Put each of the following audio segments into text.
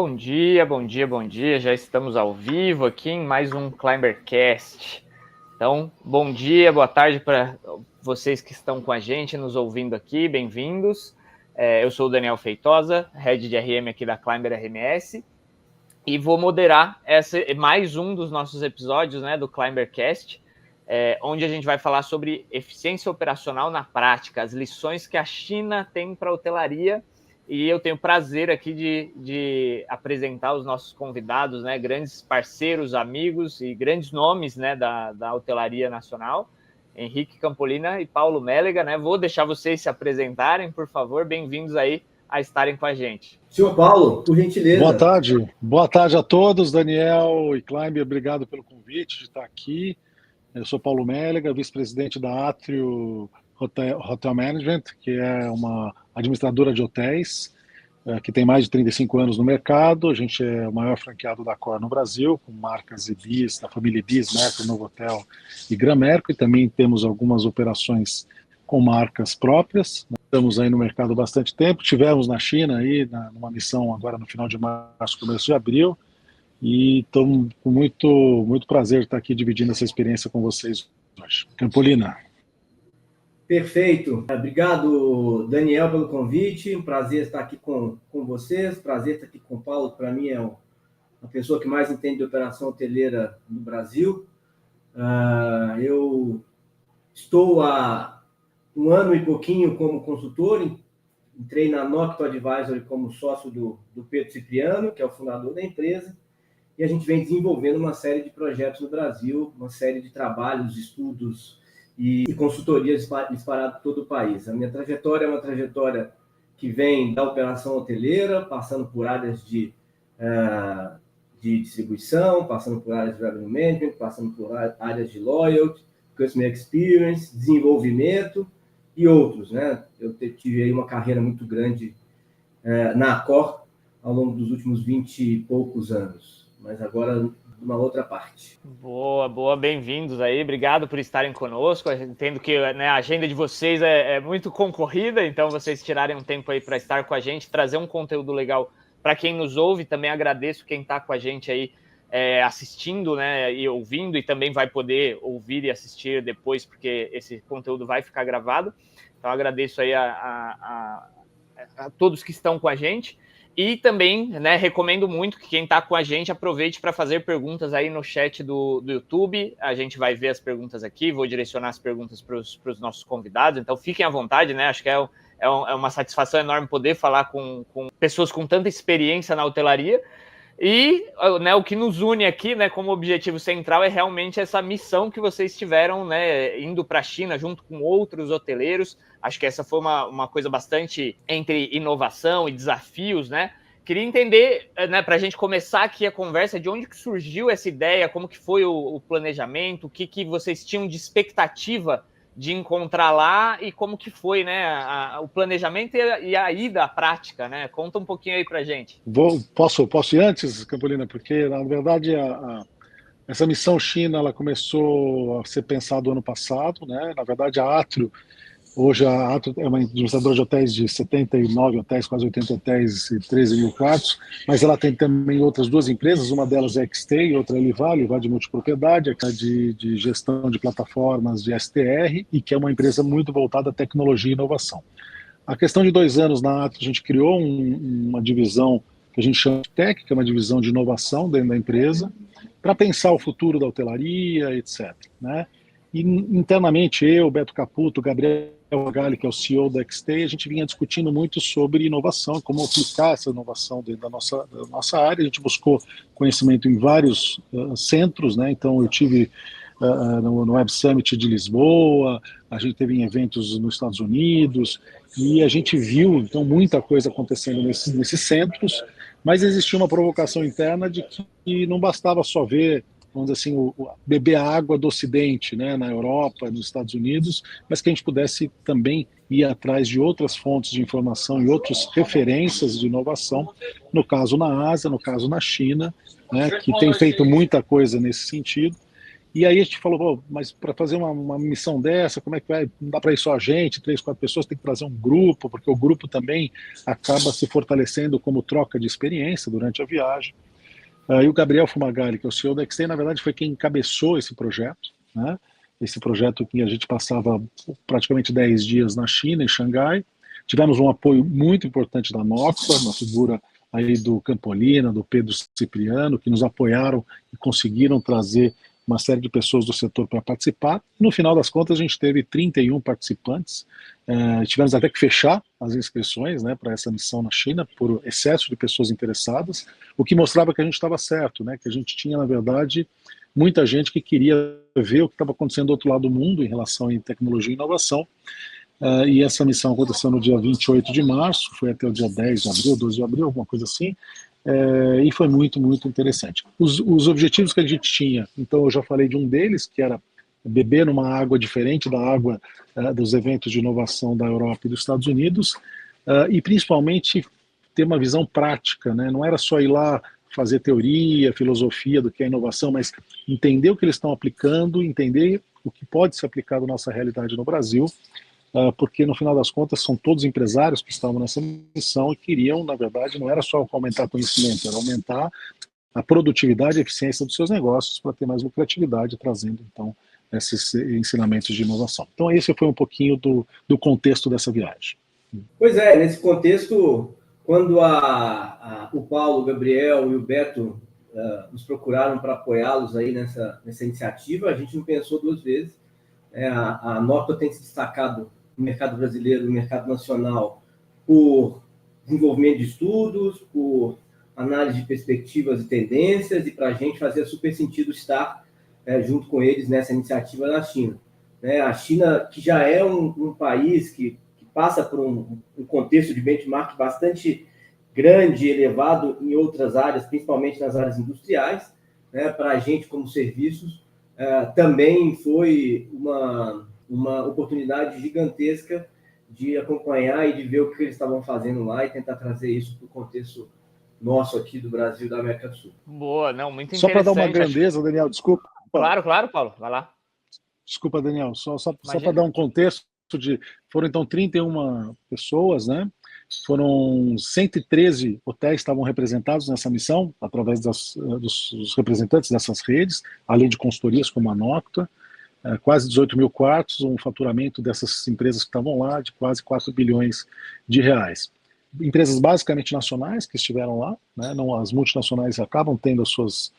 Bom dia, bom dia, bom dia. Já estamos ao vivo aqui em mais um Climbercast. Então, bom dia, boa tarde para vocês que estão com a gente, nos ouvindo aqui, bem-vindos. Eu sou o Daniel Feitosa, Head de RM aqui da Climber RMS, e vou moderar mais um dos nossos episódios, né, do Climbercast, onde a gente vai falar sobre eficiência operacional na prática, as lições que a China tem para a hotelaria. E eu tenho o prazer aqui de apresentar os nossos convidados, né, grandes parceiros, amigos e grandes nomes, né, da hotelaria nacional, Henrique Campolina e Paulo Mélega, né? Vou deixar vocês se apresentarem, por favor, bem-vindos aí a estarem com a gente. Senhor Paulo, por gentileza. Boa tarde a todos, Daniel e Climber, obrigado pelo convite de estar aqui. Eu sou Paulo Mélega, vice-presidente da Atrio Hotel Management, que é uma administradora de hotéis, que tem mais de 35 anos no mercado. A gente é o maior franqueado da Accor no Brasil, com marcas Ibis, da família Ibis, Merco, Novotel e Gran Merco, e também temos algumas operações com marcas próprias. Nós estamos aí no mercado há bastante tempo, tivemos na China aí, numa missão agora no final de março, começo de abril, e estou com muito prazer de estar aqui dividindo essa experiência com vocês hoje. Campolina. Perfeito. Obrigado, Daniel, pelo convite. Um prazer estar aqui com vocês. Prazer estar aqui com o Paulo, que para mim é a pessoa que mais entende de operação hoteleira no Brasil. Eu estou há 1 ano e pouquinho como consultor. Entrei na Nocto Advisory como sócio do Pedro Cipriano, que é o fundador da empresa. E a gente vem desenvolvendo uma série de projetos no Brasil, uma série de trabalhos, estudos e consultorias espalhadas por todo o país. A minha trajetória é uma trajetória que vem da operação hoteleira, passando por áreas de distribuição, passando por áreas de revenue management, passando por áreas de loyalty, customer experience, desenvolvimento e outros, né? Eu tive aí uma carreira muito grande na Accor ao longo dos últimos 20 e poucos anos, mas agora uma outra parte. Boa, bem-vindos aí, obrigado por estarem conosco. Eu entendo que, né, a agenda de vocês é muito concorrida, então vocês tirarem um tempo aí para estar com a gente, trazer um conteúdo legal para quem nos ouve. Também agradeço quem está com a gente aí assistindo, né, e ouvindo, e também vai poder ouvir e assistir depois, porque esse conteúdo vai ficar gravado. Então agradeço aí a todos que estão com a gente. E também, né, recomendo muito que quem está com a gente aproveite para fazer perguntas aí no chat do YouTube. A gente vai ver as perguntas aqui, vou direcionar as perguntas para os nossos convidados, então fiquem à vontade, né? Acho que é uma satisfação enorme poder falar com pessoas com tanta experiência na hotelaria. E, né, o que nos une aqui, né, como objetivo central é realmente essa missão que vocês tiveram, né, indo para a China junto com outros hoteleiros. Acho que essa foi uma coisa bastante entre inovação e desafios, né? Queria entender, né, para a gente começar aqui a conversa, de onde que surgiu essa ideia, como que foi o planejamento, o que vocês tinham de expectativa de encontrar lá e como que foi, né, o planejamento e a ida à prática, né? Conta um pouquinho aí pra gente. Posso ir antes, Campolina? Porque, na verdade, essa missão China ela começou a ser pensada ano passado, né? Na verdade, a Atrio, hoje a Atrio é uma administradora de hotéis de 79 hotéis, quase 80 hotéis e 13 mil quartos, mas ela tem também outras 2 empresas, uma delas é Xstay, outra é Livale de multipropriedade, de gestão de plataformas de STR, e que é uma empresa muito voltada à tecnologia e inovação. A questão de 2 anos na Atrio, a gente criou uma divisão que a gente chama de Tech, que é uma divisão de inovação dentro da empresa, para pensar o futuro da hotelaria, etc., né? E internamente eu, Beto Caputo, Gabriel Gali, que é o CEO da Xstay, a gente vinha discutindo muito sobre inovação, como aplicar essa inovação dentro da nossa área. A gente buscou conhecimento em vários centros, né? Então eu tive no Web Summit de Lisboa, a gente teve em eventos nos Estados Unidos, e a gente viu então muita coisa acontecendo nesses centros, mas existia uma provocação interna de que não bastava só ver, vamos dizer assim, beber a água do Ocidente, né, na Europa, nos Estados Unidos, mas que a gente pudesse também ir atrás de outras fontes de informação e outras referências de inovação, no caso na Ásia, no caso na China, né, que tem feito muita coisa nesse sentido. E aí a gente falou, mas para fazer uma missão dessa, como é que vai? Não dá para ir só a gente, 3, 4 pessoas, tem que trazer um grupo, porque o grupo também acaba se fortalecendo como troca de experiência durante a viagem. E o Gabriel Fumagalli, que é o CEO da Extend, na verdade foi quem encabeçou esse projeto, né? Esse projeto que a gente passava praticamente 10 dias na China, em Xangai. Tivemos um apoio muito importante da Noxa, na figura aí do Campolina, do Pedro Cipriano, que nos apoiaram e conseguiram trazer uma série de pessoas do setor para participar. No final das contas, a gente teve 31 participantes. Tivemos até que fechar as inscrições, né, para essa missão na China por excesso de pessoas interessadas, o que mostrava que a gente estava certo, né, que a gente tinha, na verdade, muita gente que queria ver o que estava acontecendo do outro lado do mundo em relação a tecnologia e inovação. E essa missão aconteceu no dia 28 de março, foi até o dia 10 de abril, 12 de abril, alguma coisa assim, e foi muito, muito interessante. Os objetivos que a gente tinha, então eu já falei de um deles, que era beber numa água diferente da água dos eventos de inovação da Europa e dos Estados Unidos, e principalmente ter uma visão prática, né? Não era só ir lá fazer teoria, filosofia do que é inovação, mas entender o que eles estão aplicando, entender o que pode ser aplicado à nossa realidade no Brasil, porque no final das contas são todos empresários que estavam nessa missão e queriam, na verdade, não era só aumentar conhecimento, era aumentar a produtividade e eficiência dos seus negócios para ter mais lucratividade, trazendo então esses ensinamentos de inovação. Então esse foi um pouquinho do contexto dessa viagem. Pois é, nesse contexto, quando o Paulo, o Gabriel e o Beto nos procuraram para apoiá-los aí nessa iniciativa, a gente não pensou duas vezes. A Norton tem se destacado no mercado brasileiro, no mercado nacional, por desenvolvimento de estudos, por análise de perspectivas e tendências, e para a gente fazia super sentido estar junto com eles nessa iniciativa na China. A China, que já é um país que passa por um contexto de benchmark bastante grande e elevado em outras áreas, principalmente nas áreas industriais, para a gente, como serviços, também foi uma oportunidade gigantesca de acompanhar e de ver o que eles estavam fazendo lá e tentar trazer isso para o contexto nosso aqui do Brasil e da América do Sul. Boa, não, muito interessante. Só para dar uma grandeza, Daniel, desculpa. Claro, Paulo, vai lá. Desculpa, Daniel, só para dar um contexto foram então 31 pessoas, né? Foram 113 hotéis que estavam representados nessa missão, através dos representantes dessas redes, além de consultorias como a Noctua, quase 18 mil quartos, um faturamento dessas empresas que estavam lá de quase 4 bilhões de reais. Empresas basicamente nacionais que estiveram lá, né? Não, as multinacionais acabam tendo as suas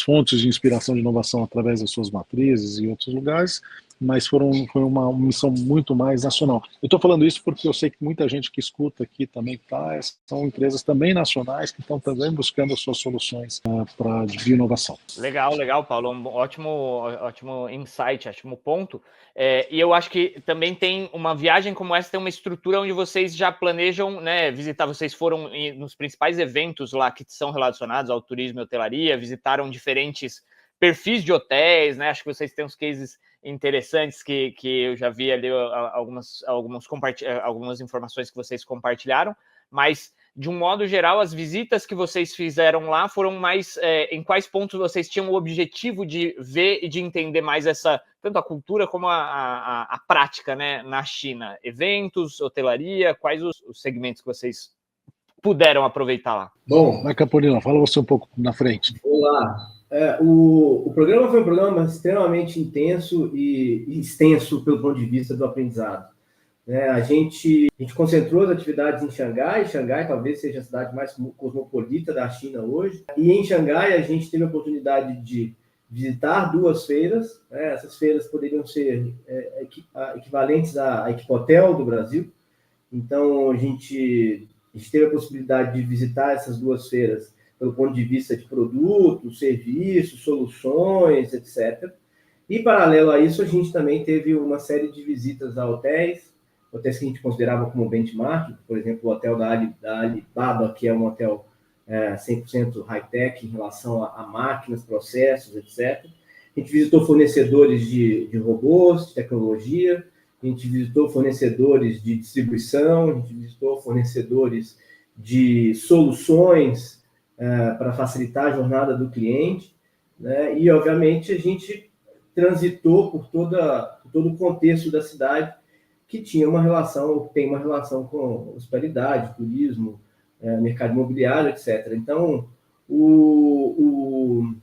fontes de inspiração de inovação através das suas matrizes e outros lugares, mas foi uma missão muito mais nacional. Eu estou falando isso porque eu sei que muita gente que escuta aqui também são empresas também nacionais que estão também buscando as suas soluções para inovação. Legal, Paulo. Um ótimo insight, ótimo ponto. E eu acho que também tem uma viagem como essa, tem uma estrutura onde vocês já planejam, né, visitar. Vocês foram nos principais eventos lá que são relacionados ao turismo e hotelaria, visitaram diferentes perfis de hotéis, né? Acho que vocês têm uns cases interessantes que eu já vi ali algumas informações que vocês compartilharam, mas de um modo geral, as visitas que vocês fizeram lá foram mais em quais pontos vocês tinham o objetivo de ver e de entender mais tanto a cultura como a prática, né, na China? Eventos, hotelaria, quais os segmentos que vocês puderam aproveitar lá? Bom, vai, Campolina, fala você um pouco na frente. Olá. O programa foi um programa extremamente intenso e extenso pelo ponto de vista do aprendizado. A gente concentrou as atividades em Xangai. Xangai talvez seja a cidade mais cosmopolita da China hoje. E em Xangai a gente teve a oportunidade de visitar 2 feiras. Essas feiras poderiam ser equivalentes à Equipotel do Brasil. Então a gente teve a possibilidade de visitar essas 2 feiras pelo ponto de vista de produtos, serviços, soluções, etc. E, paralelo a isso, a gente também teve uma série de visitas a hotéis que a gente considerava como benchmark, por exemplo, o hotel da Alibaba, que é um hotel 100% high-tech em relação a máquinas, processos, etc. A gente visitou fornecedores de robôs, de tecnologia, a gente visitou fornecedores de distribuição, a gente visitou fornecedores de soluções para facilitar a jornada do cliente, né? E, obviamente, a gente transitou por todo o contexto da cidade, que tinha uma relação, tem uma relação com hospitalidade, turismo, mercado imobiliário, etc. Então, o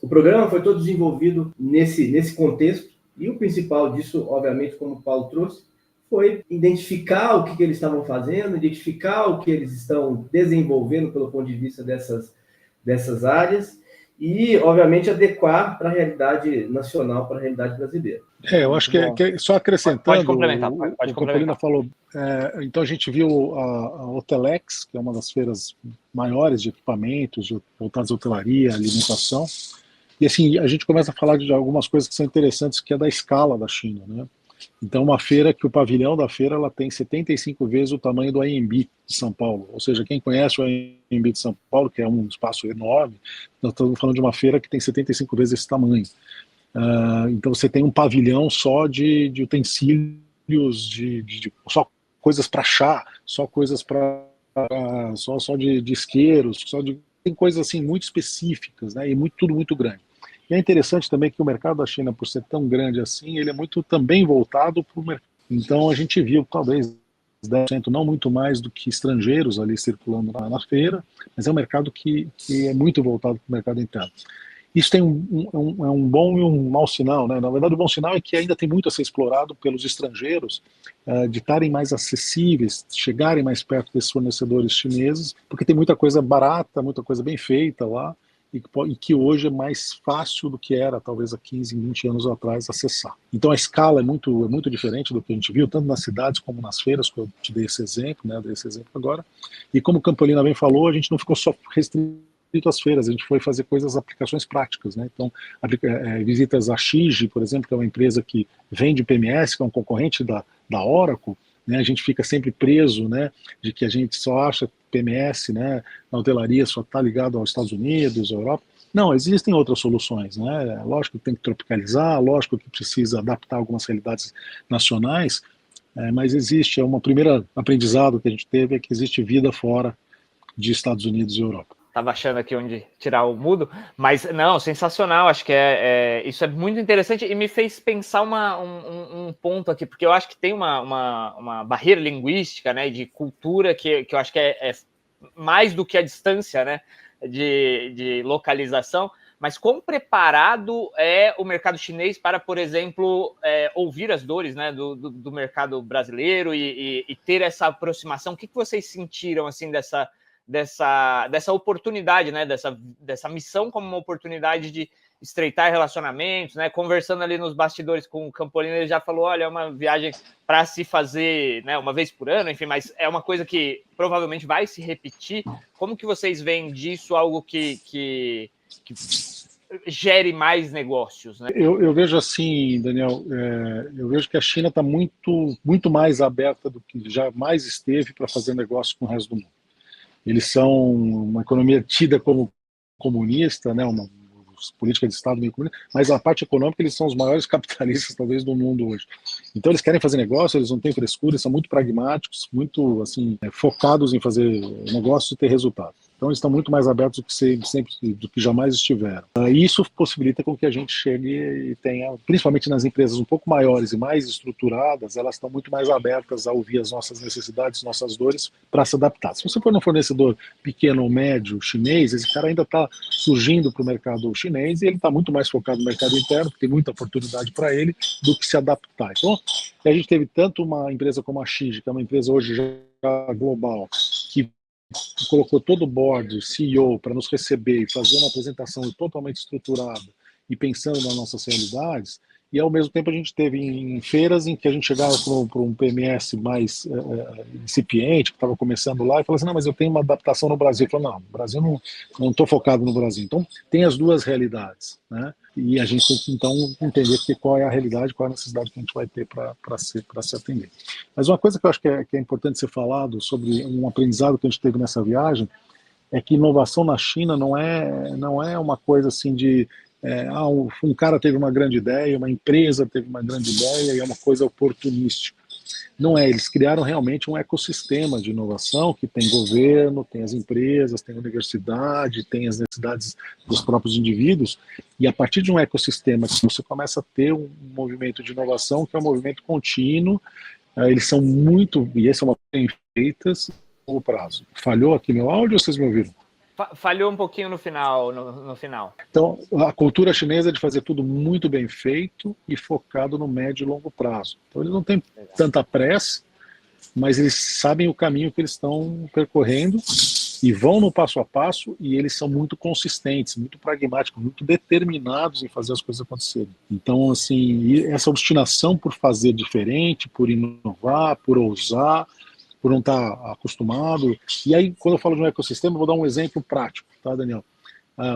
programa foi todo desenvolvido nesse contexto, e o principal disso, obviamente, como o Paulo trouxe, foi identificar o que eles estavam fazendo, identificar o que eles estão desenvolvendo pelo ponto de vista dessas áreas, e, obviamente, adequar para a realidade nacional, para a realidade brasileira. Eu acho que só acrescentando, pode complementar, o Campolina falou, então a gente viu a Hotelex, que é uma das feiras maiores de equipamentos, voltadas à hotelaria, alimentação, e assim, a gente começa a falar de algumas coisas que são interessantes, que é da escala da China, né? Então, uma feira que o pavilhão da feira ela tem 75 vezes o tamanho do AMB de São Paulo. Ou seja, quem conhece o AMB de São Paulo, que é um espaço enorme, nós estamos falando de uma feira que tem 75 vezes esse tamanho. Então, você tem um pavilhão só de utensílios, só coisas para chá, só coisas para só de isqueiros, tem coisas assim muito específicas, né? E tudo muito grande. E é interessante também que o mercado da China, por ser tão grande assim, ele é muito também voltado para o mercado. Então a gente viu talvez 10%, não muito mais do que estrangeiros ali circulando na feira, mas é um mercado que é muito voltado para o mercado interno. Isso tem um bom e um mau sinal, né? Na verdade, o bom sinal é que ainda tem muito a ser explorado pelos estrangeiros, de estarem mais acessíveis, chegarem mais perto desses fornecedores chineses, porque tem muita coisa barata, muita coisa bem feita lá, e que hoje é mais fácil do que era, talvez há 15, 20 anos atrás, acessar. Então a escala é muito diferente do que a gente viu, tanto nas cidades como nas feiras, que eu te dei esse exemplo, né? Dei esse exemplo agora. E como o Campolina bem falou, a gente não ficou só restrito às feiras, a gente foi fazer aplicações práticas, né? Então, visitas a Shiji, por exemplo, que é uma empresa que vende PMS, que é um concorrente da Oracle, né? A gente fica sempre preso, né, de que a gente só acha PMS, né, na hotelaria só está ligado aos Estados Unidos, à Europa. Não, existem outras soluções, né? Lógico que tem que tropicalizar, lógico que precisa adaptar algumas realidades nacionais, mas existe, um primeiro aprendizado que a gente teve é que existe vida fora de Estados Unidos e Europa. Estava achando aqui onde tirar o mudo, mas não, sensacional, acho que isso é muito interessante e me fez pensar um ponto aqui, porque eu acho que tem uma barreira linguística, né, de cultura que eu acho que é mais do que a distância, né, de localização, mas quão preparado é o mercado chinês para, por exemplo, ouvir as dores, né, do mercado brasileiro e ter essa aproximação? O que vocês sentiram assim dessa oportunidade, né, dessa missão como uma oportunidade de estreitar relacionamentos, né? Conversando ali nos bastidores com o Campolina, ele já falou, olha, é uma viagem para se fazer, né, uma vez por ano, enfim, mas é uma coisa que provavelmente vai se repetir. Como que vocês veem disso algo que gere mais negócios, né? Eu vejo assim, Daniel, eu vejo que a China está muito mais aberta do que jamais esteve para fazer negócio com o resto do mundo. Eles são uma economia tida como comunista, né, uma política de Estado meio comunista, mas a parte econômica eles são os maiores capitalistas talvez do mundo hoje. Então eles querem fazer negócio, eles não têm frescura, eles são muito pragmáticos, muito assim focados em fazer negócio e ter resultado. Então eles estão muito mais abertos do que jamais estiveram. E isso possibilita com que a gente chegue e tenha, principalmente nas empresas um pouco maiores e mais estruturadas, elas estão muito mais abertas a ouvir as nossas necessidades, nossas dores, para se adaptar. Se você for um fornecedor pequeno ou médio chinês, esse cara ainda está surgindo para o mercado chinês e ele está muito mais focado no mercado interno, porque tem muita oportunidade para ele, do que se adaptar. Então, a gente teve tanto uma empresa como a Shiji, que é uma empresa hoje já global, que colocou todo o board, o CEO, para nos receber e fazer uma apresentação totalmente estruturada e pensando nas nossas realidades, e ao mesmo tempo a gente teve em feiras em que a gente chegava para um PMS mais incipiente, que estava começando lá, e falava assim, não, mas eu tenho uma adaptação no Brasil. Eu falei, não, no Brasil não estou focado no Brasil. Então, tem as duas realidades, né? E a gente tem que, então, entender qual é a realidade, qual é a necessidade que a gente vai ter para se atender. Mas uma coisa que eu acho que é importante ser falado sobre um aprendizado que a gente teve nessa viagem é que inovação na China não é uma coisa assim de um cara teve uma grande ideia, uma empresa teve uma grande ideia e é uma coisa oportunística. Não é, eles criaram realmente um ecossistema de inovação que tem governo, tem as empresas, tem a universidade, tem as necessidades dos próprios indivíduos, e a partir de um ecossistema você começa a ter um movimento de inovação que é um movimento contínuo. Eles são muito, e essa é uma coisa bem feitas, a longo prazo. Falhou aqui meu áudio ou vocês me ouviram? Falhou um pouquinho no final. Então, a cultura chinesa é de fazer tudo muito bem feito e focado no médio e longo prazo. Então, eles não têm tanta pressa, mas eles sabem o caminho que eles estão percorrendo e vão no passo a passo, e eles são muito consistentes, muito pragmáticos, muito determinados em fazer as coisas acontecerem. Então, assim, essa obstinação por fazer diferente, por inovar, por ousar, por não estar acostumado. E aí, quando eu falo de um ecossistema, eu vou dar um exemplo prático, tá, Daniel?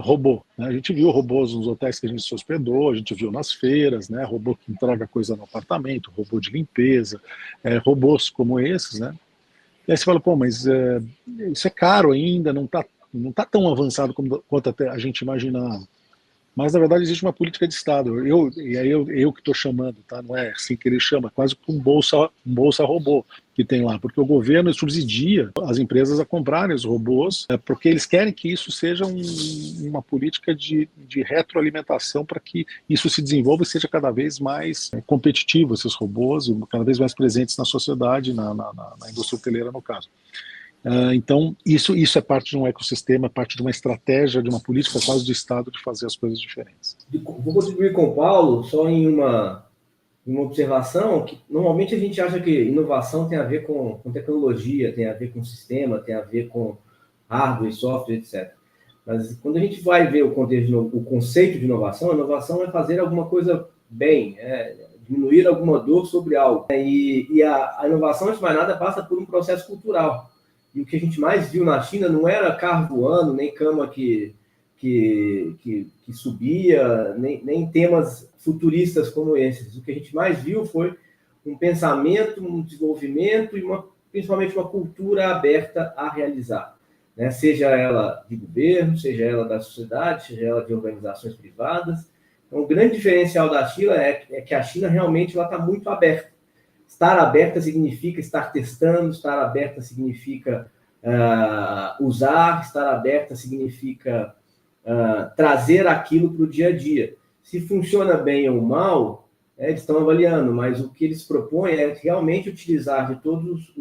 Robô, né? A gente viu robôs nos hotéis que a gente se hospedou, a gente viu nas feiras, né? Robô que entrega coisa no apartamento, robô de limpeza, robôs como esses, né? E aí você fala, pô, mas isso é caro ainda, não tá tão avançado quanto até a gente imaginava. Mas, na verdade, existe uma política de Estado. Eu que estou chamando, tá? Não é assim que ele chama, quase um bolsa robô que tem lá, porque o governo subsidia as empresas a comprarem os robôs, porque eles querem que isso seja uma política de retroalimentação para que isso se desenvolva e seja cada vez mais competitivo, esses robôs, e cada vez mais presentes na sociedade, na indústria hoteleira, no caso. Então, isso é parte de um ecossistema, parte de uma estratégia, de uma política quase do Estado de fazer as coisas diferentes. Vou contribuir com o Paulo só em uma observação, que normalmente a gente acha que inovação tem a ver com tecnologia, tem a ver com sistema, tem a ver com hardware, software, etc. Mas quando a gente vai ver o conceito de inovação, a inovação é fazer alguma coisa bem, diminuir alguma dor sobre algo. E a inovação, antes de mais nada, passa por um processo cultural. E o que a gente mais viu na China não era carro voando, nem cama que subia, nem temas futuristas como esses. O que a gente mais viu foi um pensamento, um desenvolvimento e principalmente uma cultura aberta a realizar, né? Seja ela de governo, seja ela da sociedade, seja ela de organizações privadas. Então, o grande diferencial da China é que a China realmente está muito aberta. Estar aberta significa estar testando, estar aberta significa usar, estar aberta significa trazer aquilo para o dia a dia. Se funciona bem ou mal, eles estão avaliando, mas o que eles propõem é realmente utilizar de todos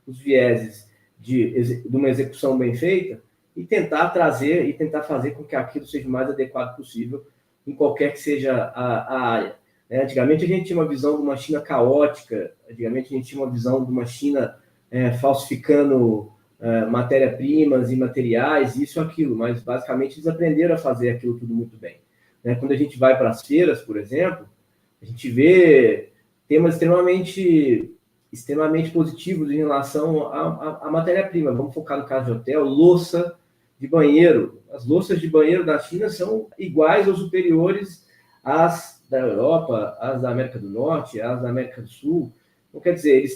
os vieses de uma execução bem feita e tentar trazer e tentar fazer com que aquilo seja o mais adequado possível em qualquer que seja a área. Antigamente a gente tinha uma visão de uma China caótica, antigamente a gente tinha uma visão de uma China falsificando matéria-primas e materiais, isso e aquilo, mas basicamente eles aprenderam a fazer aquilo tudo muito bem. Quando a gente vai para as feiras, por exemplo, a gente vê temas extremamente positivos em relação à matéria-prima. Vamos focar no caso de hotel, louça de banheiro. As louças de banheiro da China são iguais ou superiores às da Europa, às da América do Norte, às da América do Sul. Então, quer dizer, eles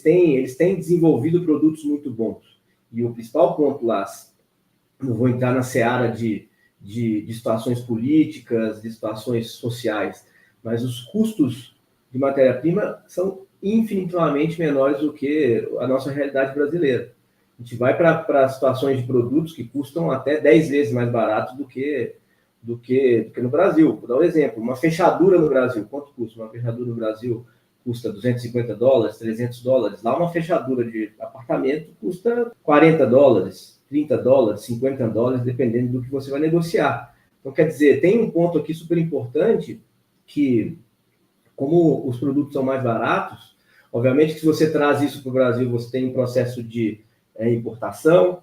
têm desenvolvido produtos muito bons. E o principal ponto lá, não vou entrar na seara de situações políticas, de situações sociais, mas os custos de matéria-prima são infinitamente menores do que a nossa realidade brasileira. A gente vai para situações de produtos que custam até 10 vezes mais baratos do que no Brasil. Vou dar um exemplo. Uma fechadura no Brasil, quanto custa? Uma fechadura no Brasil custa $250, $300. Lá uma fechadura de apartamento custa $40, $30, $50, dependendo do que você vai negociar. Então, quer dizer, tem um ponto aqui super importante que, como os produtos são mais baratos, obviamente que se você traz isso para o Brasil, você tem um processo de importação,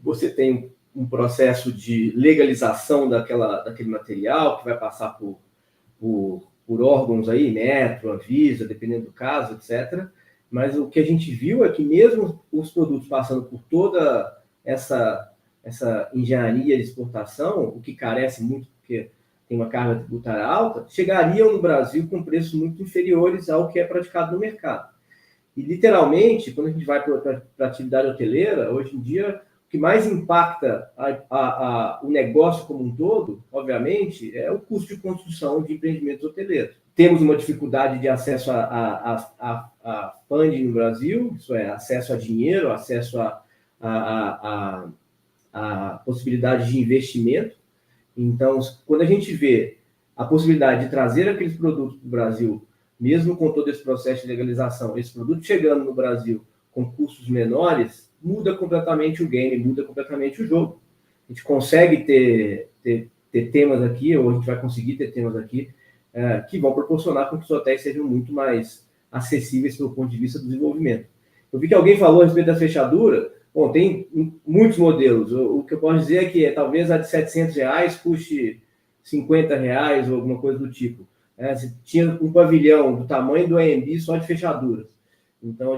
você tem um processo de legalização daquele material, que vai passar por órgãos aí, Metro, Anvisa, dependendo do caso, etc. Mas o que a gente viu é que mesmo os produtos passando por toda essa engenharia de exportação, o que carece muito, porque tem uma carga tributária alta, chegariam no Brasil com preços muito inferiores ao que é praticado no mercado. E, literalmente, quando a gente vai para a atividade hoteleira, hoje em dia, o que mais impacta o negócio como um todo, obviamente, é o custo de construção de empreendimentos hoteleiros. Temos uma dificuldade de acesso a funding no Brasil, isso é, acesso a dinheiro, acesso a possibilidade de investimento. Então, quando a gente vê a possibilidade de trazer aqueles produtos para o Brasil, mesmo com todo esse processo de legalização, esse produto chegando no Brasil com custos menores, muda completamente o game, muda completamente o jogo. A gente consegue ter temas aqui, ou a gente vai conseguir ter temas aqui, que vão proporcionar com que os hotéis sejam muito mais acessíveis pelo ponto de vista do desenvolvimento. Eu vi que alguém falou a respeito da fechadura. Bom, tem muitos modelos. O que eu posso dizer é que talvez a de R$700 custe R$50 ou alguma coisa do tipo. Se tinha um pavilhão do tamanho do AMB só de fechaduras. Então,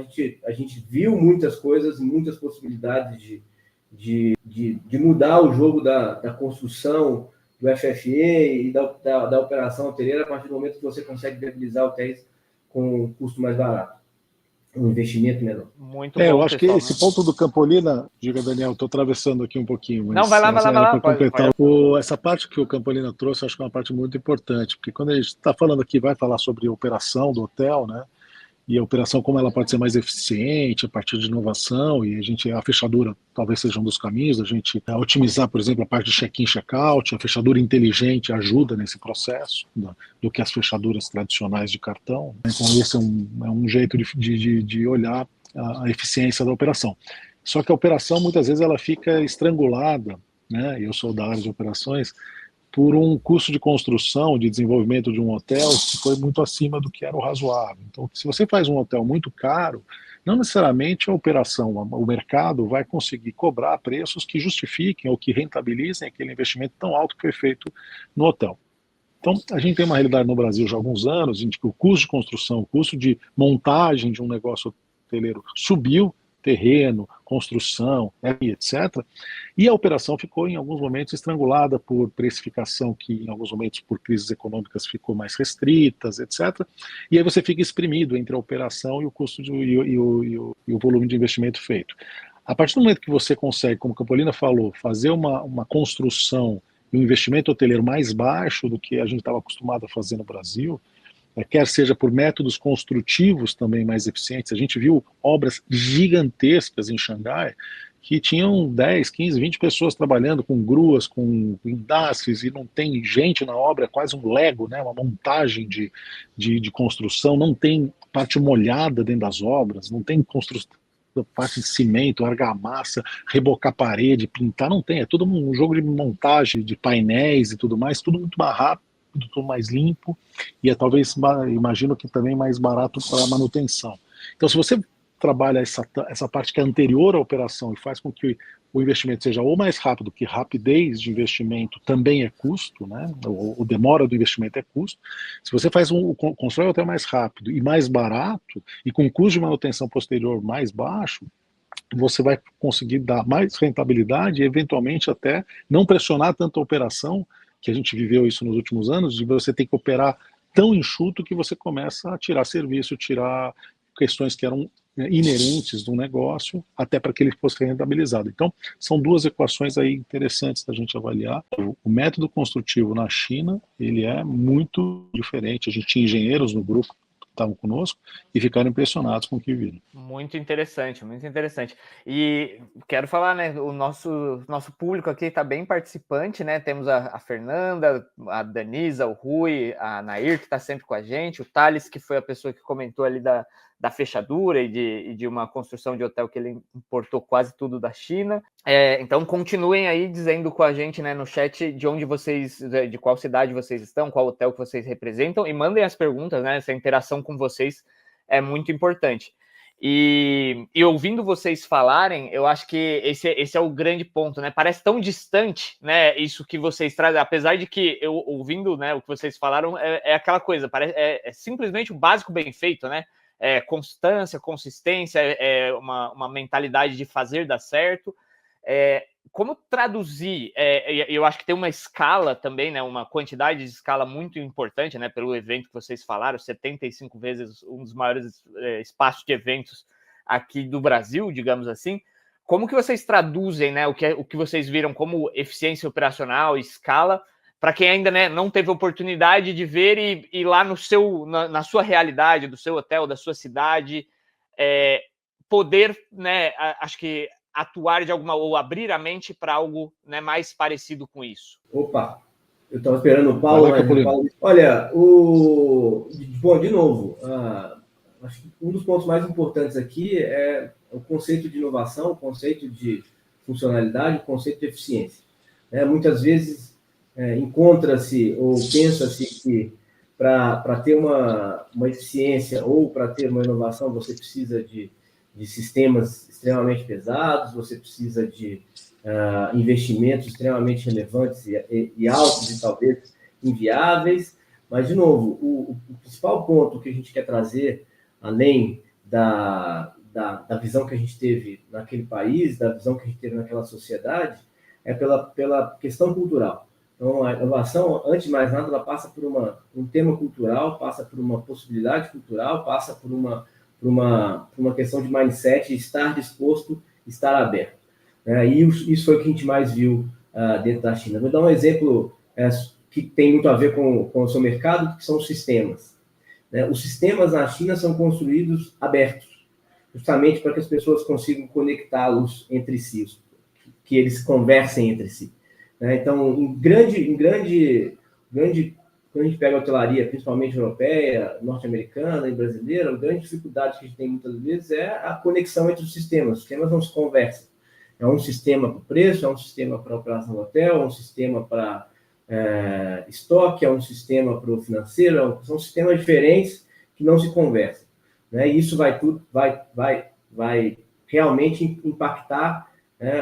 a gente viu muitas coisas, muitas possibilidades de mudar o jogo da construção, do FF&E e da operação hoteleira a partir do momento que você consegue viabilizar hotéis com um custo mais barato, um investimento menor. Muito bom, eu acho pessoal, que esse ponto do Campolina, diga Daniel, estou atravessando aqui um pouquinho, mas não, vai lá, para completar pode. Essa parte que o Campolina trouxe, eu acho que é uma parte muito importante, porque quando a gente está falando aqui, vai falar sobre a operação do hotel, né? E a operação, como ela pode ser mais eficiente a partir de inovação, e a fechadura talvez seja um dos caminhos, a gente otimizar, por exemplo, a parte de check-in, check-out, a fechadura inteligente ajuda nesse processo do que as fechaduras tradicionais de cartão. Então esse é um jeito de olhar a eficiência da operação. Só que a operação, muitas vezes, ela fica estrangulada, né? Eu sou da área de operações, por um custo de construção, de desenvolvimento de um hotel que foi muito acima do que era o razoável. Então, se você faz um hotel muito caro, não necessariamente a operação, o mercado vai conseguir cobrar preços que justifiquem ou que rentabilizem aquele investimento tão alto que foi feito no hotel. Então, a gente tem uma realidade no Brasil já há alguns anos em que o custo de construção, o custo de montagem de um negócio hoteleiro subiu, terreno, construção, etc. E a operação ficou, em alguns momentos, estrangulada por precificação que, em alguns momentos, por crises econômicas, ficou mais restritas, etc. E aí você fica exprimido entre a operação e o custo e o volume de investimento feito. A partir do momento que você consegue, como a Campolina falou, fazer uma construção e um investimento hoteleiro mais baixo do que a gente estava acostumado a fazer no Brasil, quer seja por métodos construtivos também mais eficientes. A gente viu obras gigantescas em Xangai que tinham 10, 15, 20 pessoas trabalhando com gruas, com guindastes, e não tem gente na obra, é quase um Lego, né? Uma montagem de construção, não tem parte molhada dentro das obras, não tem construção, parte de cimento, argamassa, rebocar parede, pintar, não tem, é tudo um jogo de montagem de painéis e tudo mais, tudo muito mais rápido, tudo mais limpo, e talvez, imagino que também mais barato para a manutenção. Então, se você trabalha essa parte que é anterior à operação e faz com que o investimento seja ou mais rápido, que rapidez de investimento também é custo, né? O demora do investimento é custo. Se você constrói o hotel mais rápido e mais barato, e com custo de manutenção posterior mais baixo, você vai conseguir dar mais rentabilidade e, eventualmente, até não pressionar tanto a operação, que a gente viveu isso nos últimos anos, de você ter que operar tão enxuto que você começa a tirar serviço, tirar questões que eram inerentes do negócio, até para que ele fosse rentabilizado. Então, são duas equações aí interessantes da gente avaliar. O método construtivo na China, ele é muito diferente. A gente tinha engenheiros no grupo que estavam conosco e ficaram impressionados com o que viram. Muito interessante, muito interessante. E quero falar, né, o nosso público aqui está bem participante, né? Temos a Fernanda, a Danisa, o Rui, a Nair, que está sempre com a gente, o Thales, que foi a pessoa que comentou ali da fechadura e de uma construção de hotel que ele importou quase tudo da China. Então continuem aí dizendo com a gente, né, no chat de qual cidade vocês estão, qual hotel que vocês representam, e mandem as perguntas, né? Essa interação com vocês é muito importante. E ouvindo vocês falarem, eu acho que esse é o grande ponto, né? Parece tão distante, né? Isso que vocês trazem, apesar de que eu ouvindo, né, o que vocês falaram, é aquela coisa, é simplesmente o básico bem feito, né? Constância, consistência, uma mentalidade de fazer dar certo. Como traduzir? Eu acho que tem uma escala também, né? Uma quantidade de escala muito importante, né? Pelo evento que vocês falaram, 75 vezes um dos maiores espaços de eventos aqui do Brasil, digamos assim. como que vocês traduzem, né, o que vocês viram como eficiência operacional, escala, para quem ainda, né, não teve oportunidade de ver e lá na sua realidade, do seu hotel, da sua cidade, poder, né, acho que atuar de ou abrir a mente para algo, né, mais parecido com isso? Opa, eu estava esperando o Paulo, mas o Paulo... Olha, bom, de novo, acho que um dos pontos mais importantes aqui é o conceito de inovação, o conceito de funcionalidade, o conceito de eficiência. Muitas vezes encontra-se ou pensa-se que para ter uma eficiência ou para ter uma inovação você precisa de sistemas extremamente pesados, você precisa de investimentos extremamente relevantes e altos e talvez inviáveis. Mas, de novo, o principal ponto que a gente quer trazer, além da visão que a gente teve naquele país, da visão que a gente teve naquela sociedade, é pela questão cultural. Então, a inovação, antes de mais nada, ela passa por um tema cultural, passa por uma possibilidade cultural, passa por uma questão de mindset, estar disposto, estar aberto. E isso foi o que a gente mais viu dentro da China. Vou dar um exemplo que tem muito a ver com o seu mercado, que são os sistemas. Os sistemas na China são construídos abertos, justamente para que as pessoas consigam conectá-los entre si, que eles conversem entre si. Então, quando a gente pega a hotelaria, principalmente europeia, norte-americana e brasileira, a grande dificuldade que a gente tem muitas vezes é a conexão entre os sistemas. Os sistemas não se conversam. É um sistema para o preço, é um sistema para a operação do hotel, é um sistema para estoque, é um sistema para o financeiro, são sistemas diferentes que não se conversam. E isso vai realmente impactar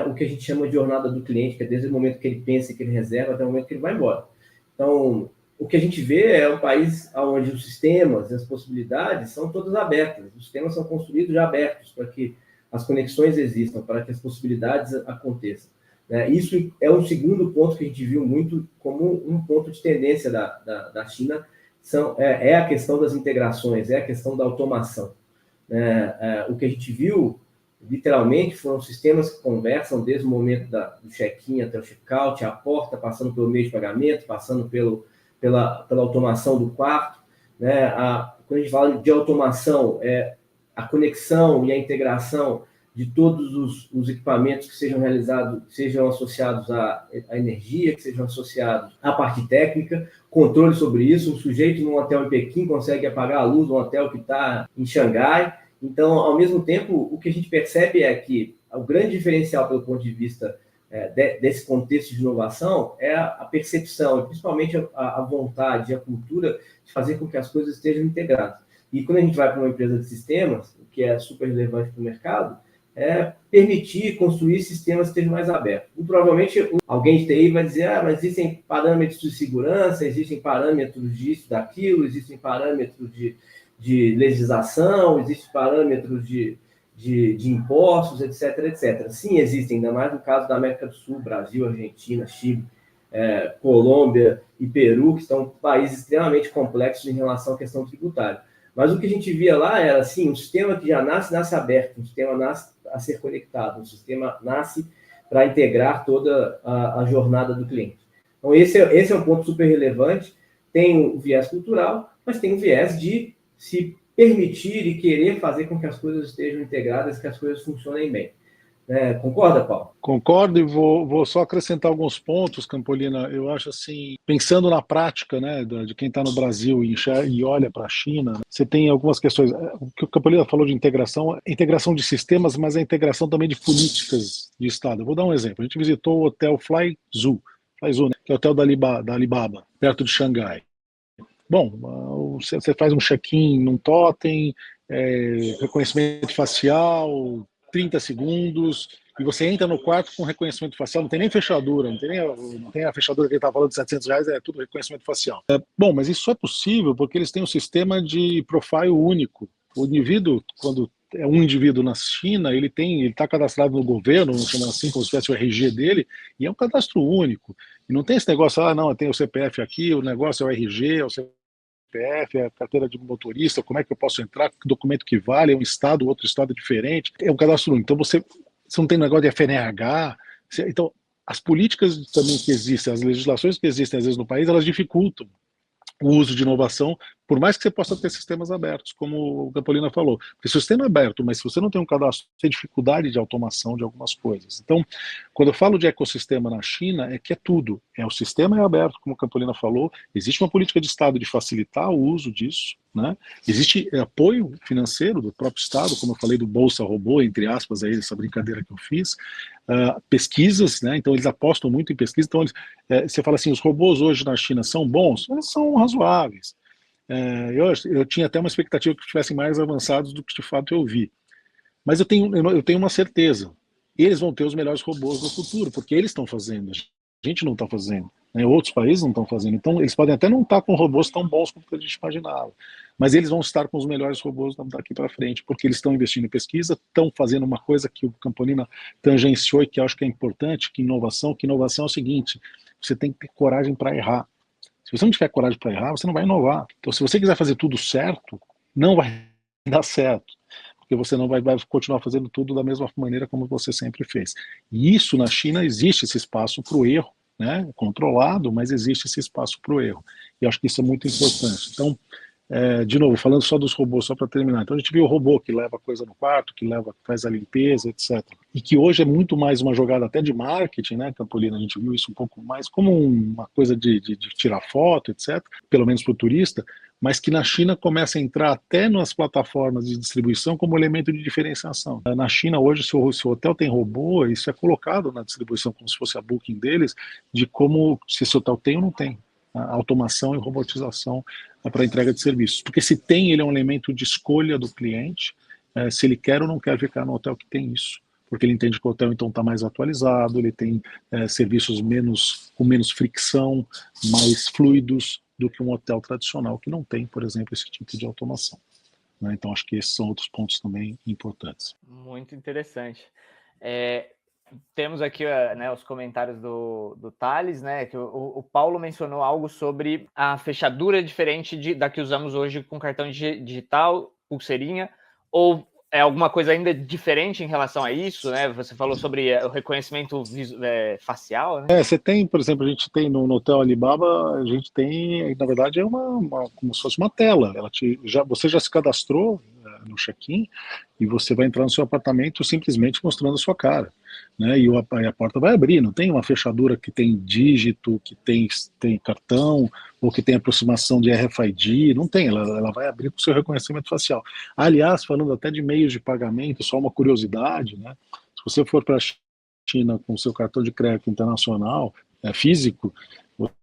o que a gente chama de jornada do cliente, que é desde o momento que ele pensa e que ele reserva até o momento que ele vai embora. Então, o que a gente vê é um país onde os sistemas e as possibilidades são todas abertas. Os sistemas são construídos já abertos para que as conexões existam, para que as possibilidades aconteçam. Isso é um segundo ponto que a gente viu muito como um ponto de tendência da China, é a questão das integrações, é a questão da automação. O que a gente viu, literalmente, foram sistemas que conversam desde o momento do check-in até o check-out, a porta, passando pelo meio de pagamento, passando pela automação do quarto. Quando a gente fala de automação, a conexão e a integração de todos os equipamentos que sejam associados à energia, que sejam associados à parte técnica, controle sobre isso. Um sujeito num hotel em Pequim consegue apagar a luz num hotel que está em Xangai. Então, ao mesmo tempo, o que a gente percebe é que o grande diferencial, pelo ponto de vista desse contexto de inovação, é a percepção, e principalmente a vontade e a cultura de fazer com que as coisas estejam integradas. E quando a gente vai para uma empresa de sistemas, o que é super relevante para o mercado, é permitir construir sistemas que estejam mais abertos. E, provavelmente, alguém de TI vai dizer, mas existem parâmetros de segurança, existem parâmetros disso, daquilo, existem parâmetros de legislação, existem parâmetros de impostos, etc, etc. Sim, existem, ainda mais no caso da América do Sul, Brasil, Argentina, Chile, Colômbia e Peru, que são países extremamente complexos em relação à questão tributária. Mas o que a gente via lá era, assim, um sistema que já nasce aberto, um sistema nasce a ser conectado, um sistema nasce para integrar toda a jornada do cliente. Então, esse é um ponto super relevante. Tem o viés cultural, mas tem o viés de se permitir e querer fazer com que as coisas estejam integradas, que as coisas funcionem bem. Concorda, Paulo? Concordo, e vou só acrescentar alguns pontos, Campolina. Eu acho assim, pensando na prática, né, de quem está no Brasil e olha para a China, né, você tem algumas questões. O que o Campolina falou de integração de sistemas, mas a integração também de políticas de Estado. Eu vou dar um exemplo. A gente visitou o hotel Flyzoo, né, que é o hotel da Alibaba, perto de Xangai. Bom, você faz um check-in num totem, reconhecimento facial, 30 segundos, e você entra no quarto com reconhecimento facial, não tem nem fechadura, não tem a fechadura que ele estava falando de R$700, é tudo reconhecimento facial. Bom, mas isso é possível porque eles têm um sistema de profile único. O indivíduo, quando é um indivíduo na China, ele está cadastrado no governo, vamos chamar assim, como se tivesse o RG dele, e é um cadastro único. E não tem esse negócio, não, eu tenho o CPF aqui, o negócio é o RG, é o CPF, é a carteira de motorista, como é que eu posso entrar, que documento que vale, é um estado, outro estado diferente, é um cadastro único. Então você você não tem negócio de FNH. Então, as políticas também que existem, as legislações que existem, às vezes, no país, elas dificultam o uso de inovação, por mais que você possa ter sistemas abertos, como o Campolina falou. Porque se o sistema é aberto, mas se você não tem um cadastro, você tem dificuldade de automação de algumas coisas. Então, quando eu falo de ecossistema na China, é que é tudo. O sistema é aberto, como o Campolina falou, existe uma política de Estado de facilitar o uso disso, né? Existe apoio financeiro do próprio Estado, como eu falei do Bolsa Robô, entre aspas, aí, essa brincadeira que eu fiz, pesquisas, né? Então eles apostam muito em pesquisa. Então você fala assim, os robôs hoje na China são bons? Eles são razoáveis. Eu tinha até uma expectativa que estivessem mais avançados do que de fato eu vi. Mas eu tenho uma certeza, eles vão ter os melhores robôs no futuro, porque eles estão fazendo, a gente não está fazendo, né? Outros países não estão fazendo. Então eles podem até não estar com robôs tão bons como a gente imaginava, mas eles vão estar com os melhores robôs daqui para frente, porque eles estão investindo em pesquisa, estão fazendo uma coisa que o Campolina tangenciou e que eu acho que é importante, que inovação é o seguinte, você tem que ter coragem para errar. Se você não tiver coragem para errar, você não vai inovar. Então, se você quiser fazer tudo certo, não vai dar certo, porque você não vai continuar fazendo tudo da mesma maneira como você sempre fez. E isso, na China, existe esse espaço para o erro, né? Controlado, mas existe esse espaço para o erro. E acho que isso é muito importante. Então, de novo, falando só dos robôs, só para terminar. Então, a gente viu o robô que leva coisa no quarto, que faz a limpeza, etc. E que hoje é muito mais uma jogada até de marketing, né, Campolina? A gente viu isso um pouco mais como uma coisa de tirar foto, etc., pelo menos para o turista, mas que na China começa a entrar até nas plataformas de distribuição como elemento de diferenciação. Na China, hoje, se o hotel tem robô, isso é colocado na distribuição como se fosse a booking deles, de como se esse hotel tem ou não tem. A automação e robotização para entrega de serviços. Porque se tem, ele é um elemento de escolha do cliente, se ele quer ou não quer ficar no hotel que tem isso. Porque ele entende que o hotel então está mais atualizado, ele tem serviços com menos fricção, mais fluidos do que um hotel tradicional que não tem, por exemplo, esse tipo de automação. Né? Então acho que esses são outros pontos também importantes. Muito interessante. Temos aqui, né, os comentários do Thales, né, que o Paulo mencionou algo sobre a fechadura diferente da que usamos hoje com cartão digital, pulseirinha, ou é alguma coisa ainda diferente em relação a isso, né? Você falou sobre o reconhecimento facial, né? Você tem, por exemplo, a gente tem no Hotel Alibaba, a gente tem, na verdade, como se fosse uma tela. Você já se cadastrou no check-in e você vai entrar no seu apartamento simplesmente mostrando a sua cara, né? E a porta vai abrir, não tem uma fechadura que tem dígito, que tem cartão, ou que tem aproximação de RFID, não tem, ela vai abrir com o seu reconhecimento facial. Aliás, falando até de meios de pagamento, só uma curiosidade, né? Se você for para a China com o seu cartão de crédito internacional, físico,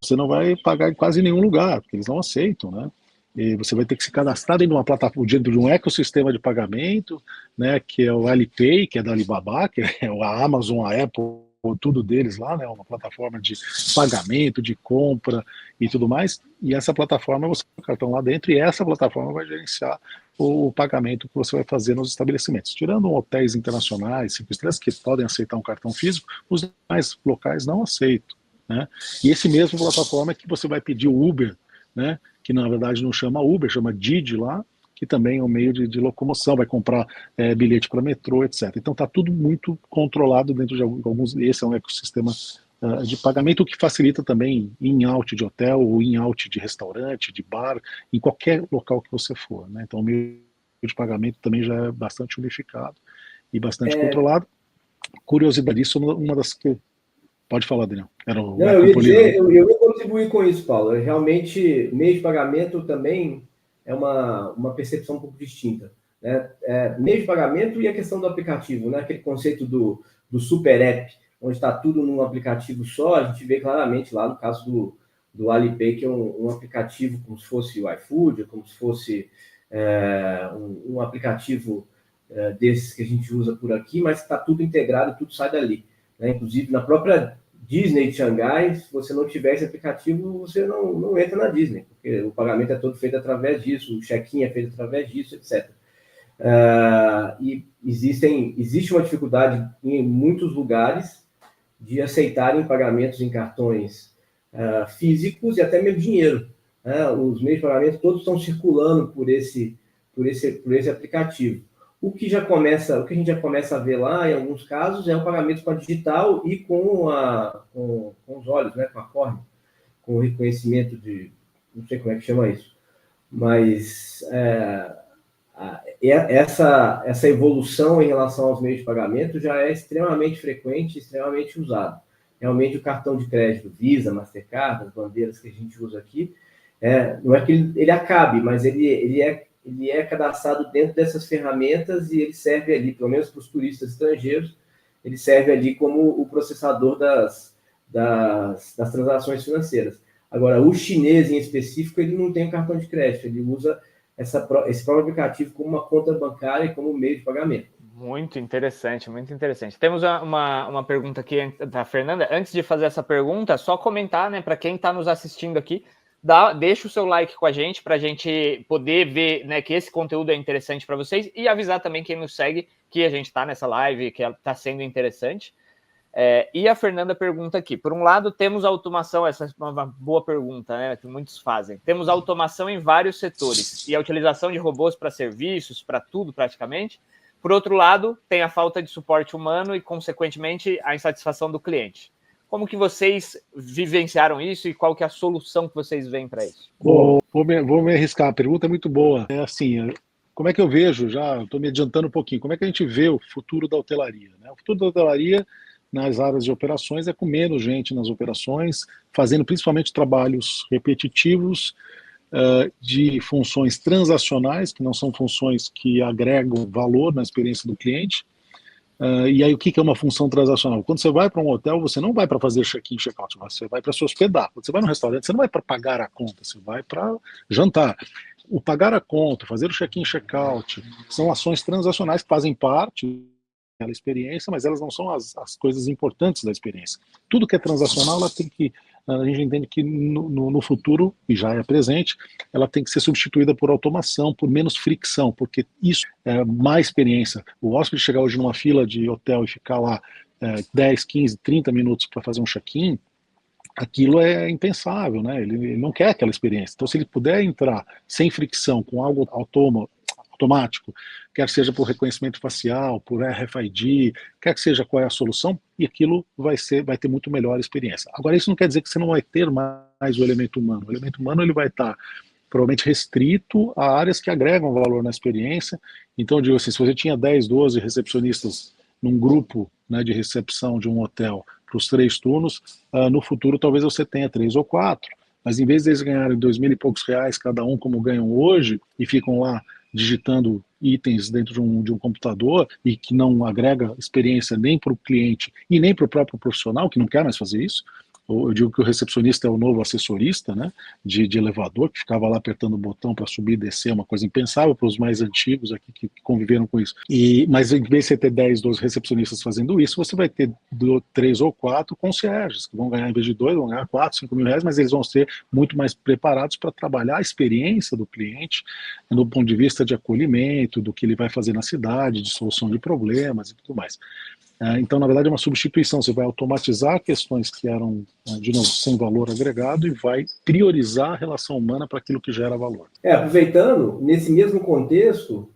você não vai pagar em quase nenhum lugar, porque eles não aceitam, né? E você vai ter que se cadastrar dentro de uma plataforma, dentro de um ecossistema de pagamento, né, que é o Alipay, que é da Alibaba, que é a Amazon, a Apple, tudo deles lá, né, uma plataforma de pagamento, de compra e tudo mais. E essa plataforma, você tem o cartão lá dentro e essa plataforma vai gerenciar o pagamento que você vai fazer nos estabelecimentos. Tirando hotéis internacionais, 5 estrelas, que podem aceitar um cartão físico, os demais locais não aceitam, né? E esse mesmo plataforma é que você vai pedir o Uber, né, que na verdade não chama Uber, chama Didi lá, que também é um meio de locomoção, vai comprar bilhete para metrô, etc. Então está tudo muito controlado dentro de alguns. Esse é um ecossistema de pagamento, o que facilita também in-out de hotel ou in-out de restaurante, de bar, em qualquer local que você for, né? Então o meio de pagamento também já é bastante unificado e bastante controlado. Curiosidade, isso é uma das que... Pode falar, Daniel. Eu ia dizer, eu ia contribuir com isso, Paulo. Realmente, meio de pagamento também é uma percepção um pouco distinta, né? Meio de pagamento e a questão do aplicativo, né? Aquele conceito do super app, onde está tudo num aplicativo só, a gente vê claramente lá no caso do Alipay, que é um aplicativo como se fosse o iFood, como se fosse um aplicativo desses que a gente usa por aqui, mas está tudo integrado, tudo sai dali, né? Inclusive, na própria Disney de Xangai, se você não tiver esse aplicativo, você não entra na Disney, porque o pagamento é todo feito através disso, o check-in é feito através disso, etc. E existe uma dificuldade em muitos lugares de aceitarem pagamentos em cartões físicos e até mesmo dinheiro. Os meios de pagamento todos estão circulando por esse aplicativo. O que a gente já começa a ver lá, em alguns casos, é o pagamento com a digital e com os olhos, né, com a córnea, com o reconhecimento não sei como é que chama isso, mas essa evolução em relação aos meios de pagamento já é extremamente frequente, extremamente usado. Realmente o cartão de crédito Visa, Mastercard, as bandeiras que a gente usa aqui, não é que ele acabe, mas ele é cadastrado dentro dessas ferramentas e ele serve ali, pelo menos para os turistas estrangeiros, ele serve ali como o processador das transações financeiras. Agora, o chinês em específico, ele não tem cartão de crédito, ele usa esse próprio aplicativo como uma conta bancária e como meio de pagamento. Muito interessante, muito interessante. Temos uma pergunta aqui da Fernanda. Antes de fazer essa pergunta, só comentar, né, para quem está nos assistindo aqui, deixa o seu like com a gente para a gente poder ver, né, que esse conteúdo é interessante para vocês e avisar também quem nos segue que a gente está nessa live, que está sendo interessante. E a Fernanda pergunta aqui, por um lado temos automação, essa é uma boa pergunta, né, que muitos fazem, temos automação em vários setores e a utilização de robôs para serviços, para tudo praticamente. Por outro lado, tem a falta de suporte humano e, consequentemente, a insatisfação do cliente. Como que vocês vivenciaram isso e qual que é a solução que vocês veem para isso? Vou me arriscar, a pergunta é muito boa. É assim, como é que eu vejo, já estou me adiantando um pouquinho, como é que a gente vê o futuro da hotelaria, né? O futuro da hotelaria nas áreas de operações é com menos gente nas operações, fazendo principalmente trabalhos repetitivos, de funções transacionais, que não são funções que agregam valor na experiência do cliente. E aí, o que é uma função transacional? Quando você vai para um hotel, você não vai para fazer check-in, check-out, você vai para se hospedar. Quando você vai no restaurante, você não vai para pagar a conta, você vai para jantar. O pagar a conta, fazer o check-in, check-out, são ações transacionais que fazem parte daquela experiência, mas elas não são as coisas importantes da experiência. Tudo que é transacional, a gente entende que no futuro, e já é presente, ela tem que ser substituída por automação, por menos fricção, porque isso é mais experiência. O hóspede chegar hoje numa fila de hotel e ficar lá 10, 15, 30 minutos para fazer um check-in, aquilo é impensável, né? Ele não quer aquela experiência. Então, se ele puder entrar sem fricção, com algo automático, quer seja por reconhecimento facial, por RFID, quer que seja qual é a solução, e aquilo vai ter muito melhor experiência. Agora, isso não quer dizer que você não vai ter mais o elemento humano. O elemento humano ele vai estar provavelmente restrito a áreas que agregam valor na experiência. Então, eu digo assim, se você tinha 10, 12 recepcionistas num grupo, né, de recepção de um hotel para os 3 turnos, no futuro talvez você tenha 3 ou 4, mas em vez de eles ganharem 2.000 e poucos reais cada um, como ganham hoje, e ficam lá digitando itens dentro de um computador e que não agrega experiência nem para o cliente e nem para o próprio profissional, que não quer mais fazer isso. Eu digo que o recepcionista é o novo assessorista, né, de elevador, que ficava lá apertando o botão para subir e descer, uma coisa impensável para os mais antigos aqui que conviveram com isso. Mas em vez de você ter 10, 12 recepcionistas fazendo isso, você vai ter 3 ou 4 concierges, que vão ganhar, em vez de 2, vão ganhar 4, 5 mil reais, mas eles vão ser muito mais preparados para trabalhar a experiência do cliente, do ponto de vista de acolhimento, do que ele vai fazer na cidade, de solução de problemas e tudo mais. Então, na verdade, é uma substituição. Você vai automatizar questões que eram, de novo, sem valor agregado e vai priorizar a relação humana para aquilo que gera valor. Aproveitando, nesse mesmo contexto,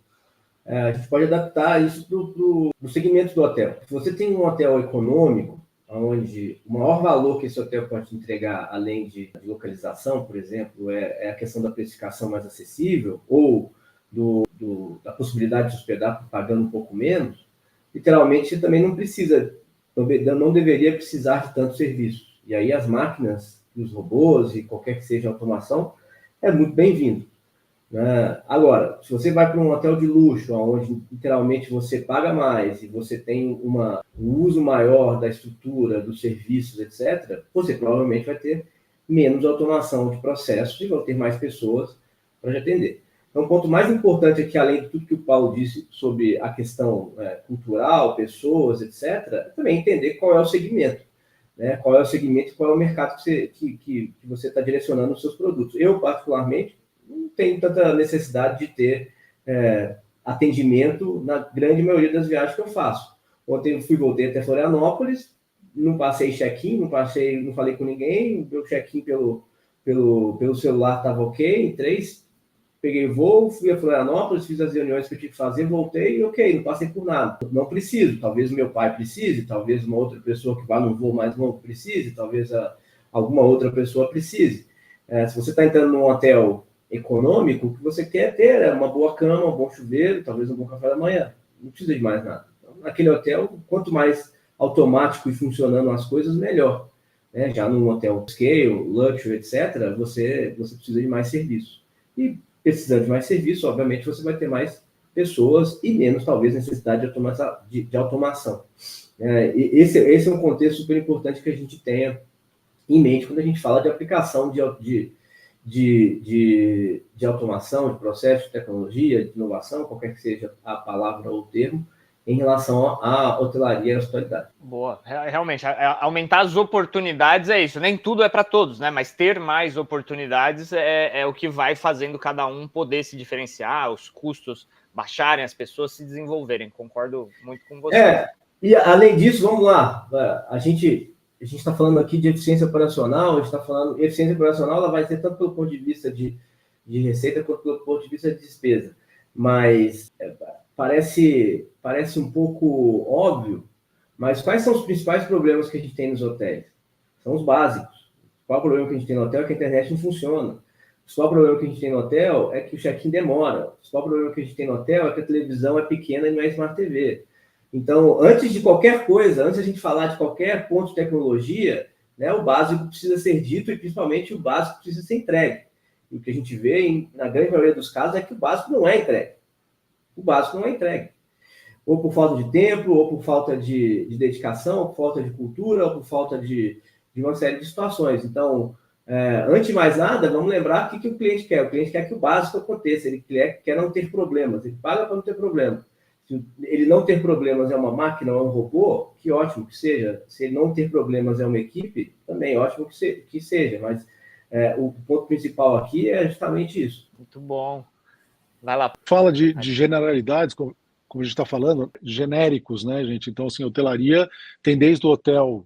a gente pode adaptar isso para o segmento do hotel. Se você tem um hotel econômico, onde o maior valor que esse hotel pode entregar, além de localização, por exemplo, é a questão da precificação mais acessível ou da possibilidade de hospedar pagando um pouco menos, literalmente você também não deveria precisar de tantos serviços. E aí as máquinas, os robôs e qualquer que seja a automação, é muito bem-vindo. Agora, se você vai para um hotel de luxo, onde literalmente você paga mais e você tem um uso maior da estrutura, dos serviços, etc., você provavelmente vai ter menos automação de processos e vão ter mais pessoas para te atender. Então, o ponto mais importante aqui, além de tudo que o Paulo disse sobre a questão cultural, pessoas, etc., é também entender qual é o segmento. Né? Qual é o segmento e qual é o mercado que você está direcionando os seus produtos. Eu, particularmente, não tenho tanta necessidade de ter atendimento na grande maioria das viagens que eu faço. Ontem eu voltei até Florianópolis, não passei check-in, não falei com ninguém, meu check-in pelo celular estava ok, entrei, peguei voo, fui a Florianópolis, fiz as reuniões que eu tinha que fazer, voltei e ok, não passei por nada. Não preciso, talvez o meu pai precise, talvez uma outra pessoa que vá num voo mais longo precise, talvez alguma outra pessoa precise. Se você está entrando num hotel econômico, o que você quer ter é uma boa cama, um bom chuveiro, talvez um bom café da manhã. Não precisa de mais nada. Então, naquele hotel, quanto mais automático e funcionando as coisas, melhor. Já num hotel scale, luxury, etc., você precisa de mais serviço. E precisando de mais serviço, obviamente, você vai ter mais pessoas e menos, talvez, necessidade de automação. Esse é um contexto super importante que a gente tenha em mente quando a gente fala de aplicação de automação, de processo, de tecnologia, de inovação, qualquer que seja a palavra ou o termo, em relação à hotelaria e à hospitalidade. Boa, realmente, aumentar as oportunidades é isso, nem tudo é para todos, né? Mas ter mais oportunidades é o que vai fazendo cada um poder se diferenciar, os custos baixarem, as pessoas se desenvolverem. Concordo muito com você. E além disso, vamos lá, a gente está falando aqui de eficiência operacional, a gente está falando, eficiência operacional ela vai ser tanto pelo ponto de vista de receita quanto pelo ponto de vista de despesa, mas parece um pouco óbvio, mas quais são os principais problemas que a gente tem nos hotéis? São os básicos. Qual o problema que a gente tem no hotel é que a internet não funciona. O problema que a gente tem no hotel é que o check-in demora. O problema que a gente tem no hotel é que a televisão é pequena e não é Smart TV. Então, antes de qualquer coisa, antes de a gente falar de qualquer ponto de tecnologia, né, o básico precisa ser dito e, principalmente, o básico precisa ser entregue. E o que a gente vê, na grande maioria dos casos, é que o básico não é entregue. O básico não é entregue. Ou por falta de tempo, ou por falta de dedicação, ou por falta de cultura, ou por falta de uma série de situações. Então, antes de mais nada, vamos lembrar o que o cliente quer. O cliente quer que o básico aconteça, ele quer não ter problemas, ele paga para não ter problemas. Se ele não ter problemas é uma máquina ou é um robô, que ótimo que seja. Se ele não ter problemas é uma equipe, também ótimo que seja. Mas o ponto principal aqui é justamente isso. Muito bom. Vai lá. Fala de generalidades, como a gente está falando, genéricos, né, gente? Então, assim, hotelaria tem desde o hotel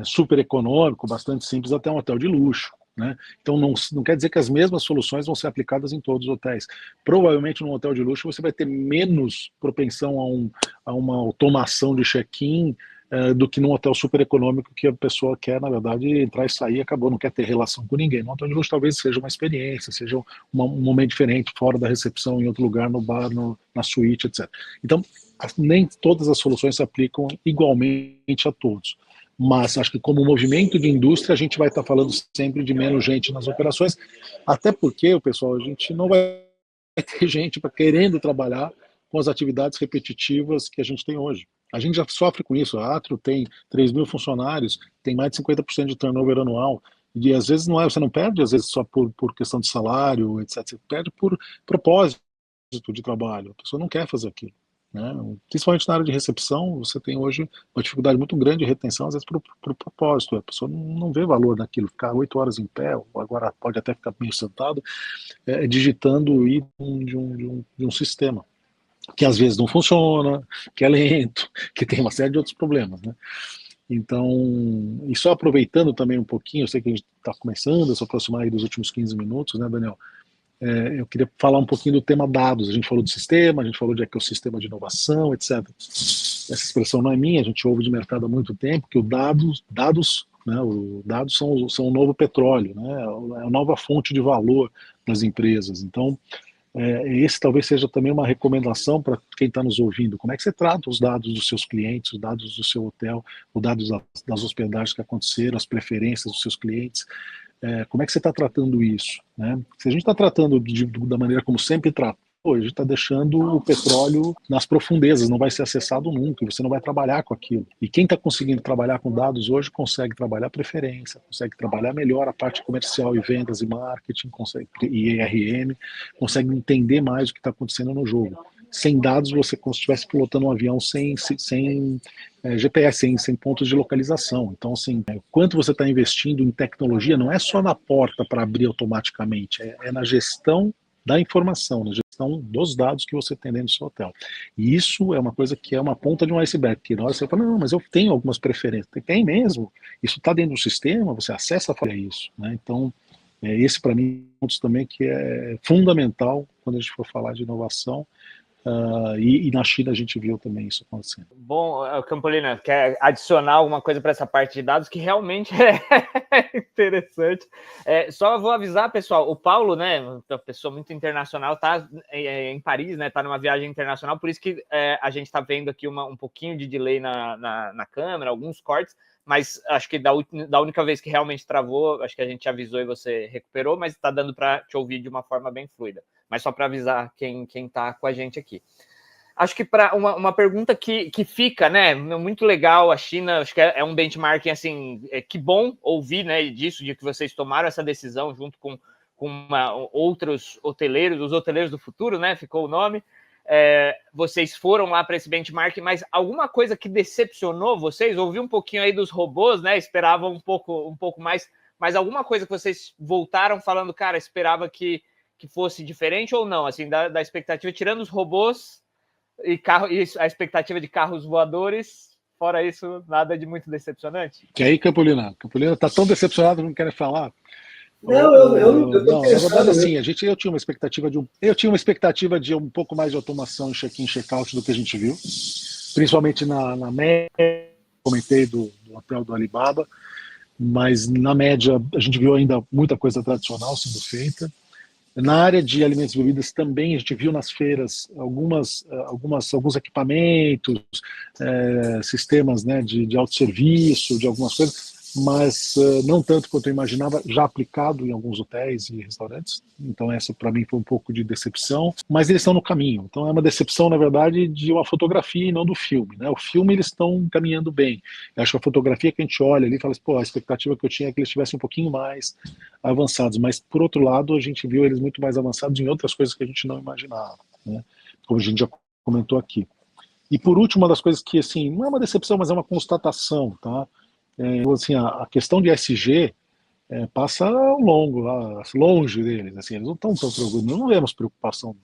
super econômico, bastante simples, até um hotel de luxo, né? Então, não quer dizer que as mesmas soluções vão ser aplicadas em todos os hotéis. Provavelmente, num hotel de luxo, você vai ter menos propensão a uma automação de check-in do que num hotel super econômico, que a pessoa quer, na verdade, entrar e sair, acabou, não quer ter relação com ninguém. No hotel de luxo talvez seja uma experiência, seja um momento diferente, fora da recepção, em outro lugar, no bar, na suíte, etc. Então, nem todas as soluções se aplicam igualmente a todos. Mas acho que como movimento de indústria, a gente vai estar falando sempre de menos gente nas operações, até porque, pessoal, a gente não vai ter gente querendo trabalhar com as atividades repetitivas que a gente tem hoje. A gente já sofre com isso. A Atrio tem 3 mil funcionários, tem mais de 50% de turnover anual, e às vezes você não perde, às vezes só por questão de salário, etc. Você perde por propósito de trabalho. A pessoa não quer fazer aquilo, né? Principalmente na área de recepção, você tem hoje uma dificuldade muito grande de retenção, às vezes por propósito. A pessoa não vê valor naquilo, ficar 8 horas em pé, ou agora pode até ficar meio sentado, digitando o item de um sistema que às vezes não funciona, que é lento, que tem uma série de outros problemas, né? Então, e só aproveitando também um pouquinho, eu sei que a gente está começando a se aproximar aí dos últimos 15 minutos, né, Daniel? Eu queria falar um pouquinho do tema dados. A gente falou de sistema, a gente falou de ecossistema de inovação, etc. Essa expressão não é minha, a gente ouve de mercado há muito tempo, que dados são o novo petróleo, né? É a nova fonte de valor das empresas. Então, esse talvez seja também uma recomendação para quem está nos ouvindo. Como é que você trata os dados dos seus clientes, os dados do seu hotel, os dados das hospedagens que aconteceram, as preferências dos seus clientes? Como é que você está tratando isso, né? Se a gente está tratando da maneira como sempre tratou, a gente está deixando o petróleo nas profundezas, não vai ser acessado nunca, você não vai trabalhar com aquilo. E quem está conseguindo trabalhar com dados hoje consegue trabalhar preferência, consegue trabalhar melhor a parte comercial e vendas e marketing, e ERM, consegue entender mais o que está acontecendo no jogo. Sem dados, você como se estivesse pilotando um avião sem GPS, sem pontos de localização. Então, assim, quanto você está investindo em tecnologia, não é só na porta para abrir automaticamente, é na gestão da informação, na gestão dos dados que você tem dentro do seu hotel. E isso é uma coisa que é uma ponta de um iceberg, que na hora você fala, não, mas eu tenho algumas preferências. Tem mesmo, isso está dentro do sistema, você acessa para isso, né? Então, Esse, para mim, é um ponto também que é fundamental quando a gente for falar de inovação, e na China a gente viu também isso acontecendo. Bom, Campolina, quer adicionar alguma coisa para essa parte de dados que realmente é interessante? Só vou avisar, pessoal, o Paulo, né, uma pessoa muito internacional, está em Paris, né, está numa viagem internacional, por isso que a gente está vendo aqui um pouquinho de delay na câmera, alguns cortes, mas acho que da única vez que realmente travou, acho que a gente avisou e você recuperou, mas está dando para te ouvir de uma forma bem fluida. Mas só para avisar quem está com a gente aqui. Acho que para uma pergunta que fica, né, muito legal, a China, acho que é um benchmarking, assim, que bom ouvir, né, disso, de que vocês tomaram essa decisão junto com outros hoteleiros, os hoteleiros do futuro, né, ficou o nome, vocês foram lá para esse benchmarking, mas alguma coisa que decepcionou vocês? Ouvi um pouquinho aí dos robôs, né, esperavam um pouco mais, mas alguma coisa que vocês voltaram falando, cara, esperava que fosse diferente ou não, assim, da expectativa, tirando os robôs e a expectativa de carros voadores, fora isso, nada de muito decepcionante. Que aí, Campolina está tão decepcionado que não quer falar. Não, eu não, na verdade, assim, eu tinha uma expectativa de um pouco mais de automação em check-in, check-out do que a gente viu, principalmente na média, comentei do hotel do Alibaba, mas na média a gente viu ainda muita coisa tradicional sendo feita. Na área de alimentos e bebidas também a gente viu nas feiras alguns equipamentos, sistemas, né, de autosserviço, de algumas coisas, mas não tanto quanto eu imaginava, já aplicado em alguns hotéis e restaurantes. Então essa para mim foi um pouco de decepção, mas eles estão no caminho. Então é uma decepção, na verdade, de uma fotografia e não do filme, né? O filme eles estão caminhando bem. Eu acho que a fotografia que a gente olha ali e fala assim, pô, a expectativa que eu tinha é que eles estivessem um pouquinho mais avançados, mas por outro lado a gente viu eles muito mais avançados em outras coisas que a gente não imaginava, né? Como a gente já comentou aqui. E por último, uma das coisas que, assim, não é uma decepção, mas é uma constatação, tá? Assim, a questão de SG passa longe deles, assim, eles não estão tão preocupados, não vemos preocupação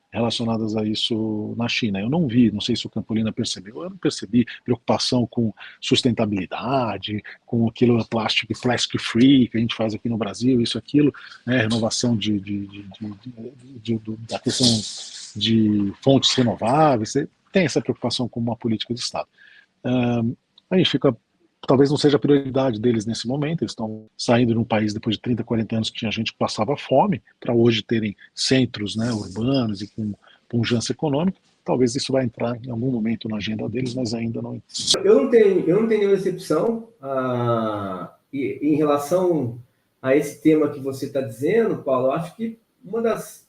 relacionadas a isso na China. Eu não vi, não sei se o Campolina percebeu, eu não percebi preocupação com sustentabilidade, com aquilo plastic free que a gente faz aqui no Brasil, isso, aquilo, né, renovação da questão de fontes renováveis, tem essa preocupação como uma política de Estado. A gente fica, talvez não seja a prioridade deles nesse momento, eles estão saindo de um país depois de 30, 40 anos que tinha gente que passava fome, para hoje terem centros, né, urbanos e com pujança econômica. Talvez isso vai entrar em algum momento na agenda deles, mas ainda não. Eu não tenho nenhuma decepção em relação a esse tema que você está dizendo, Paulo. Eu acho que uma das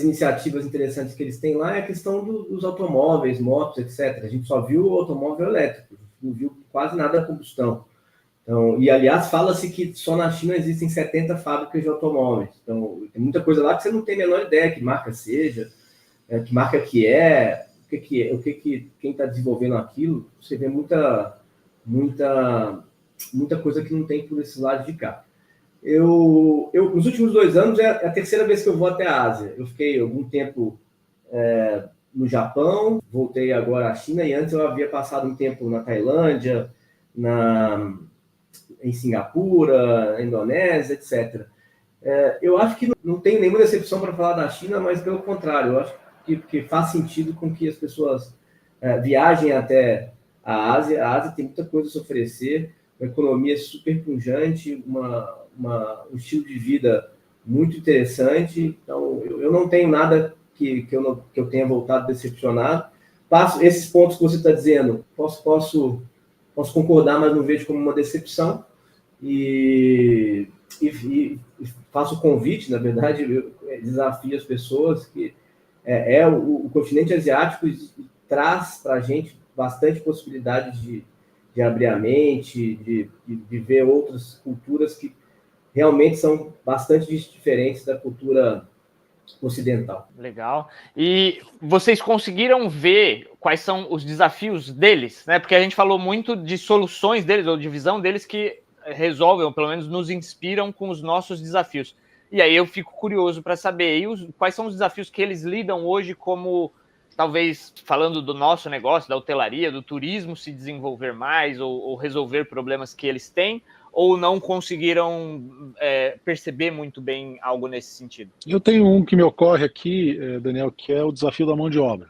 iniciativas interessantes que eles têm lá é a questão dos automóveis, motos, etc. A gente só viu o automóvel elétrico, não viu quase nada a combustão. Então, e, aliás, fala-se que só na China existem 70 fábricas de automóveis. Então, tem muita coisa lá que você não tem a menor ideia que marca seja, que marca que é, quem está desenvolvendo aquilo. Você vê muita coisa que não tem por esse lado de cá. Nos últimos 2 anos é a terceira vez que eu vou até a Ásia. Eu fiquei algum tempo no Japão, voltei agora à China, e antes eu havia passado um tempo na Tailândia, em Singapura, na Indonésia, etc. Eu acho que não tenho nenhuma decepção para falar da China, mas pelo contrário, eu acho que faz sentido com que as pessoas viajem até a Ásia. A Ásia tem muita coisa a se oferecer, uma economia super pujante, um estilo de vida muito interessante. Então, eu não tenho nada que eu tenha voltado decepcionado. Passo esses pontos que você está dizendo, posso concordar, mas não vejo como uma decepção. E faço o convite, na verdade, eu desafio as pessoas que o continente asiático traz para a gente bastante possibilidade de abrir a mente, de ver outras culturas que realmente são bastante diferentes da cultura ocidental. Legal. E vocês conseguiram ver quais são os desafios deles, né? Porque a gente falou muito de soluções deles, ou de visão deles, que resolvem, ou pelo menos nos inspiram com os nossos desafios. E aí eu fico curioso para saber quais são os desafios que eles lidam hoje, como talvez falando do nosso negócio, da hotelaria, do turismo se desenvolver mais, ou resolver problemas que eles têm, ou não conseguiram perceber muito bem algo nesse sentido? Eu tenho um que me ocorre aqui, Daniel, que é o desafio da mão de obra.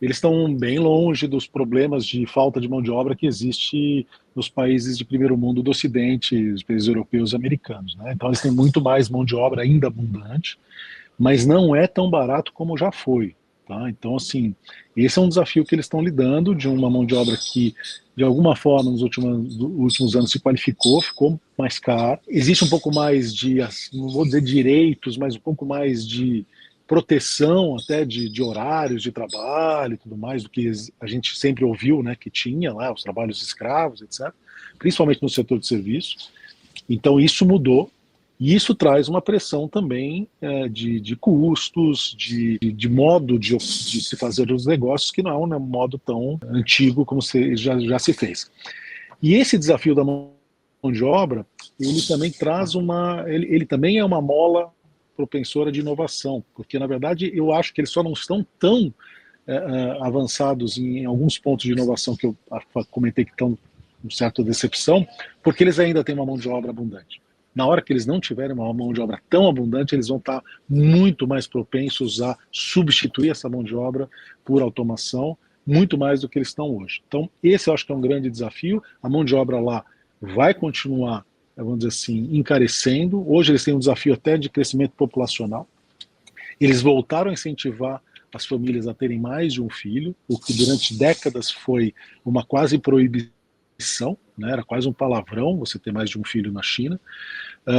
Eles estão bem longe dos problemas de falta de mão de obra que existe nos países de primeiro mundo do Ocidente, os países europeus e americanos, né? Então eles têm muito mais mão de obra ainda abundante, mas não é tão barato como já foi. Tá? Então, assim, esse é um desafio que eles estão lidando, de uma mão de obra que, de alguma forma, nos últimos anos se qualificou, ficou mais cara. Existe um pouco mais de, não vou dizer direitos, mas um pouco mais de proteção até de horários de trabalho e tudo mais, do que a gente sempre ouviu, né, que tinha lá, os trabalhos escravos, etc., principalmente no setor de serviço. Então, isso mudou. E isso traz uma pressão também de custos, de modo de se fazer os negócios, que não é um modo tão antigo como já se fez. E esse desafio da mão de obra, ele também traz ele também é uma mola propensora de inovação, porque na verdade eu acho que eles só não estão tão avançados em alguns pontos de inovação que eu comentei que estão com certa decepção, porque eles ainda têm uma mão de obra abundante. Na hora que eles não tiverem uma mão de obra tão abundante, eles vão estar muito mais propensos a substituir essa mão de obra por automação, muito mais do que eles estão hoje. Então, esse eu acho que é um grande desafio. A mão de obra lá vai continuar, vamos dizer assim, encarecendo. Hoje eles têm um desafio até de crescimento populacional. Eles voltaram a incentivar as famílias a terem mais de um filho, o que durante décadas foi uma quase proibição, né? Era quase um palavrão você ter mais de um filho na China.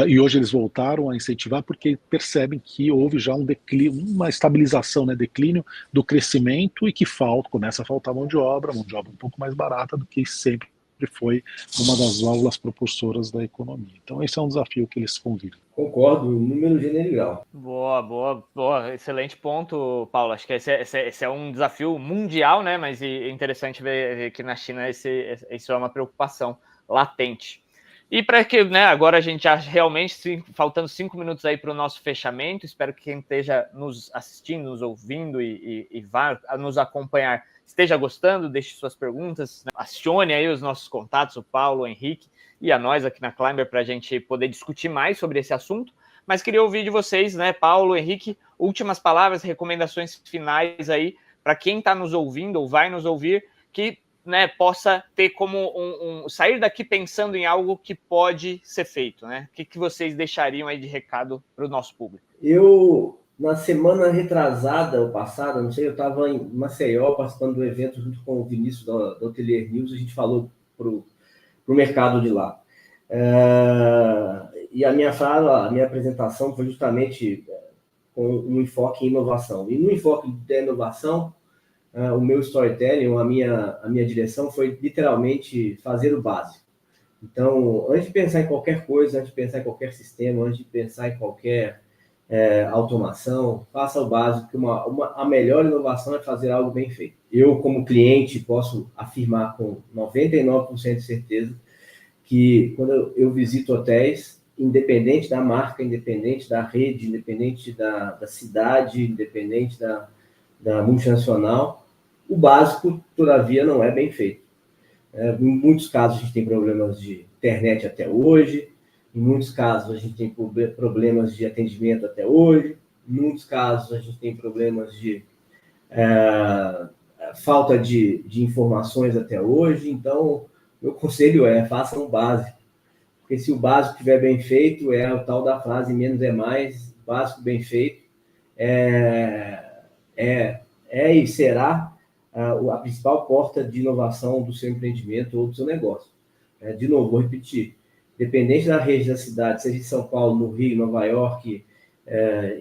E hoje eles voltaram a incentivar porque percebem que houve já um declínio, uma estabilização, né, declínio do crescimento e que começa a faltar mão de obra um pouco mais barata do que sempre foi uma das válvulas propulsoras da economia. Então esse é um desafio que eles convivem. Concordo, número, gênero e grau. Boa, excelente ponto, Paulo. Acho que esse é um desafio mundial, né? Mas é interessante ver que na China isso é uma preocupação latente. E para que, né, agora a gente já realmente, faltando 5 minutos aí para o nosso fechamento, espero que quem esteja nos assistindo, nos ouvindo e vá nos acompanhar esteja gostando, deixe suas perguntas, né? Acione aí os nossos contatos, o Paulo, o Henrique e a nós aqui na Climber para a gente poder discutir mais sobre esse assunto. Mas queria ouvir de vocês, né, Paulo, Henrique, últimas palavras, recomendações finais aí para quem está nos ouvindo ou vai nos ouvir, que, né, possa ter como sair daqui pensando em algo que pode ser feito, né? O que vocês deixariam aí de recado para o nosso público? Eu, na semana retrasada ou passada, não sei, eu estava em Maceió participando do evento junto com o Vinícius da Hotelier News, a gente falou para o mercado de lá. E a minha fala, a minha apresentação foi justamente com um enfoque em inovação. E no enfoque da inovação, o meu storytelling, a minha direção foi literalmente fazer o básico. Então, antes de pensar em qualquer coisa, antes de pensar em qualquer sistema, antes de pensar em qualquer automação, faça o básico, que a melhor inovação é fazer algo bem feito. Eu, como cliente, posso afirmar com 99% de certeza que quando eu visito hotéis, independente da marca, independente da rede, independente da cidade, independente da multinacional, o básico, todavia, não é bem feito. Em muitos casos, a gente tem problemas de internet até hoje, em muitos casos, a gente tem problemas de atendimento até hoje, em muitos casos, a gente tem problemas de falta de informações até hoje. Então, meu conselho façam o básico, porque se o básico estiver bem feito, é o tal da frase menos é mais, básico bem feito, e será a principal porta de inovação do seu empreendimento ou do seu negócio. De novo, vou repetir, dependente da rede da cidade, seja em São Paulo, no Rio, Nova York,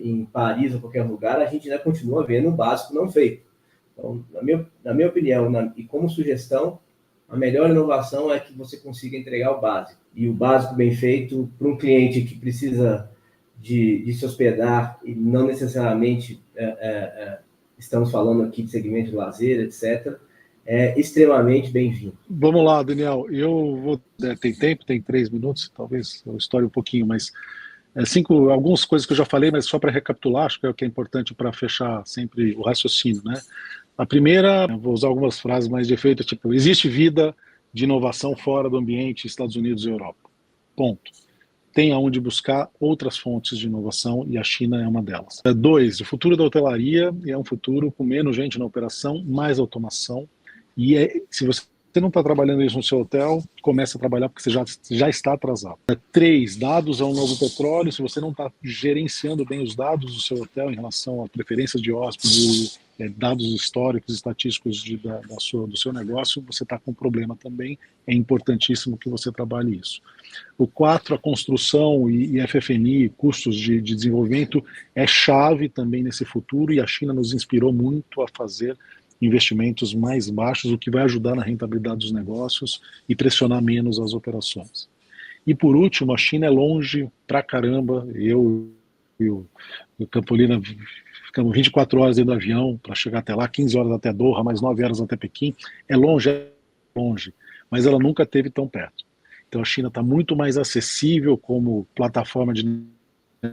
em Paris ou qualquer lugar, a gente ainda continua vendo o básico não feito. Então, na minha opinião, e como sugestão, a melhor inovação é que você consiga entregar o básico. E o básico bem feito para um cliente que precisa de se hospedar e não necessariamente estamos falando aqui de segmento de lazer, etc., é extremamente bem-vindo. Vamos lá, Daniel. Eu vou... tem tempo? Tem 3 minutos? Talvez eu estoure um pouquinho, mas... algumas coisas que eu já falei, mas só para recapitular, acho que é o que é importante para fechar sempre o raciocínio, né? A primeira, vou usar algumas frases mais de efeito, tipo, existe vida de inovação fora do ambiente Estados Unidos e Europa. Ponto. Tem aonde buscar outras fontes de inovação e a China é uma delas. 2, o futuro da hotelaria é um futuro com menos gente na operação, mais automação. E se você não está trabalhando isso no seu hotel, comece a trabalhar porque você já está atrasado. 3, dados é um novo petróleo. Se você não está gerenciando bem os dados do seu hotel em relação a preferências de hóspedes, dados históricos, estatísticos do seu negócio, você está com problema também. É importantíssimo que você trabalhe isso. O 4, a construção e FF&E, custos de desenvolvimento, é chave também nesse futuro, e a China nos inspirou muito a fazer investimentos mais baixos, o que vai ajudar na rentabilidade dos negócios e pressionar menos as operações. E por último, a China é longe pra caramba. Eu e o Campolina ficamos 24 horas dentro do avião para chegar até lá, 15 horas até Doha, mais 9 horas até Pequim. É longe, mas ela nunca esteve tão perto. Então a China está muito mais acessível como plataforma de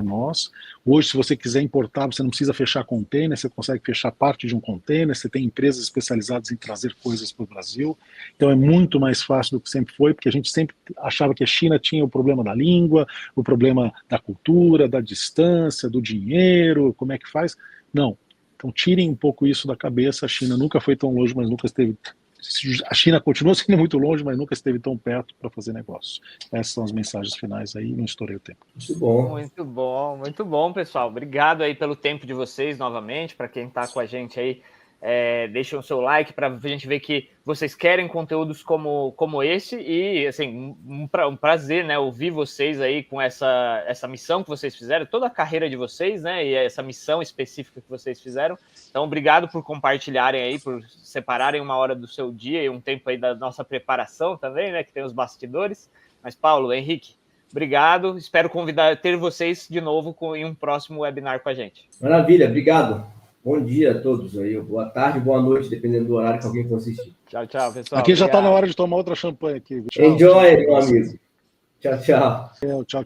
nós. Hoje, se você quiser importar, você não precisa fechar container, você consegue fechar parte de um container, você tem empresas especializadas em trazer coisas para o Brasil. Então é muito mais fácil do que sempre foi, porque a gente sempre achava que a China tinha o problema da língua, o problema da cultura, da distância, do dinheiro, como é que faz. Não. Então tirem um pouco isso da cabeça. A China nunca foi tão longe, mas nunca esteve... A China continua sendo muito longe, mas nunca esteve tão perto para fazer negócios. Essas são as mensagens finais aí, não estourei o tempo. Muito bom, pessoal. Obrigado aí pelo tempo de vocês novamente. Para quem está com a gente aí, deixem o seu like para a gente ver que vocês querem conteúdos como esse. E assim, um prazer, né, ouvir vocês aí com essa missão que vocês fizeram, toda a carreira de vocês, né, e essa missão específica que vocês fizeram. Então, obrigado por compartilharem aí, por separarem uma hora do seu dia e um tempo aí da nossa preparação também, né, que tem os bastidores. Mas, Paulo, Henrique, obrigado. Espero ter vocês de novo em um próximo webinar com a gente. Maravilha, obrigado. Bom dia a todos aí. Boa tarde, boa noite, dependendo do horário que alguém for assistir. Tchau, pessoal. Aqui obrigado. Já está na hora de tomar outra champanhe aqui. Tchau, enjoy, meu amigo. Tchau. Tchau.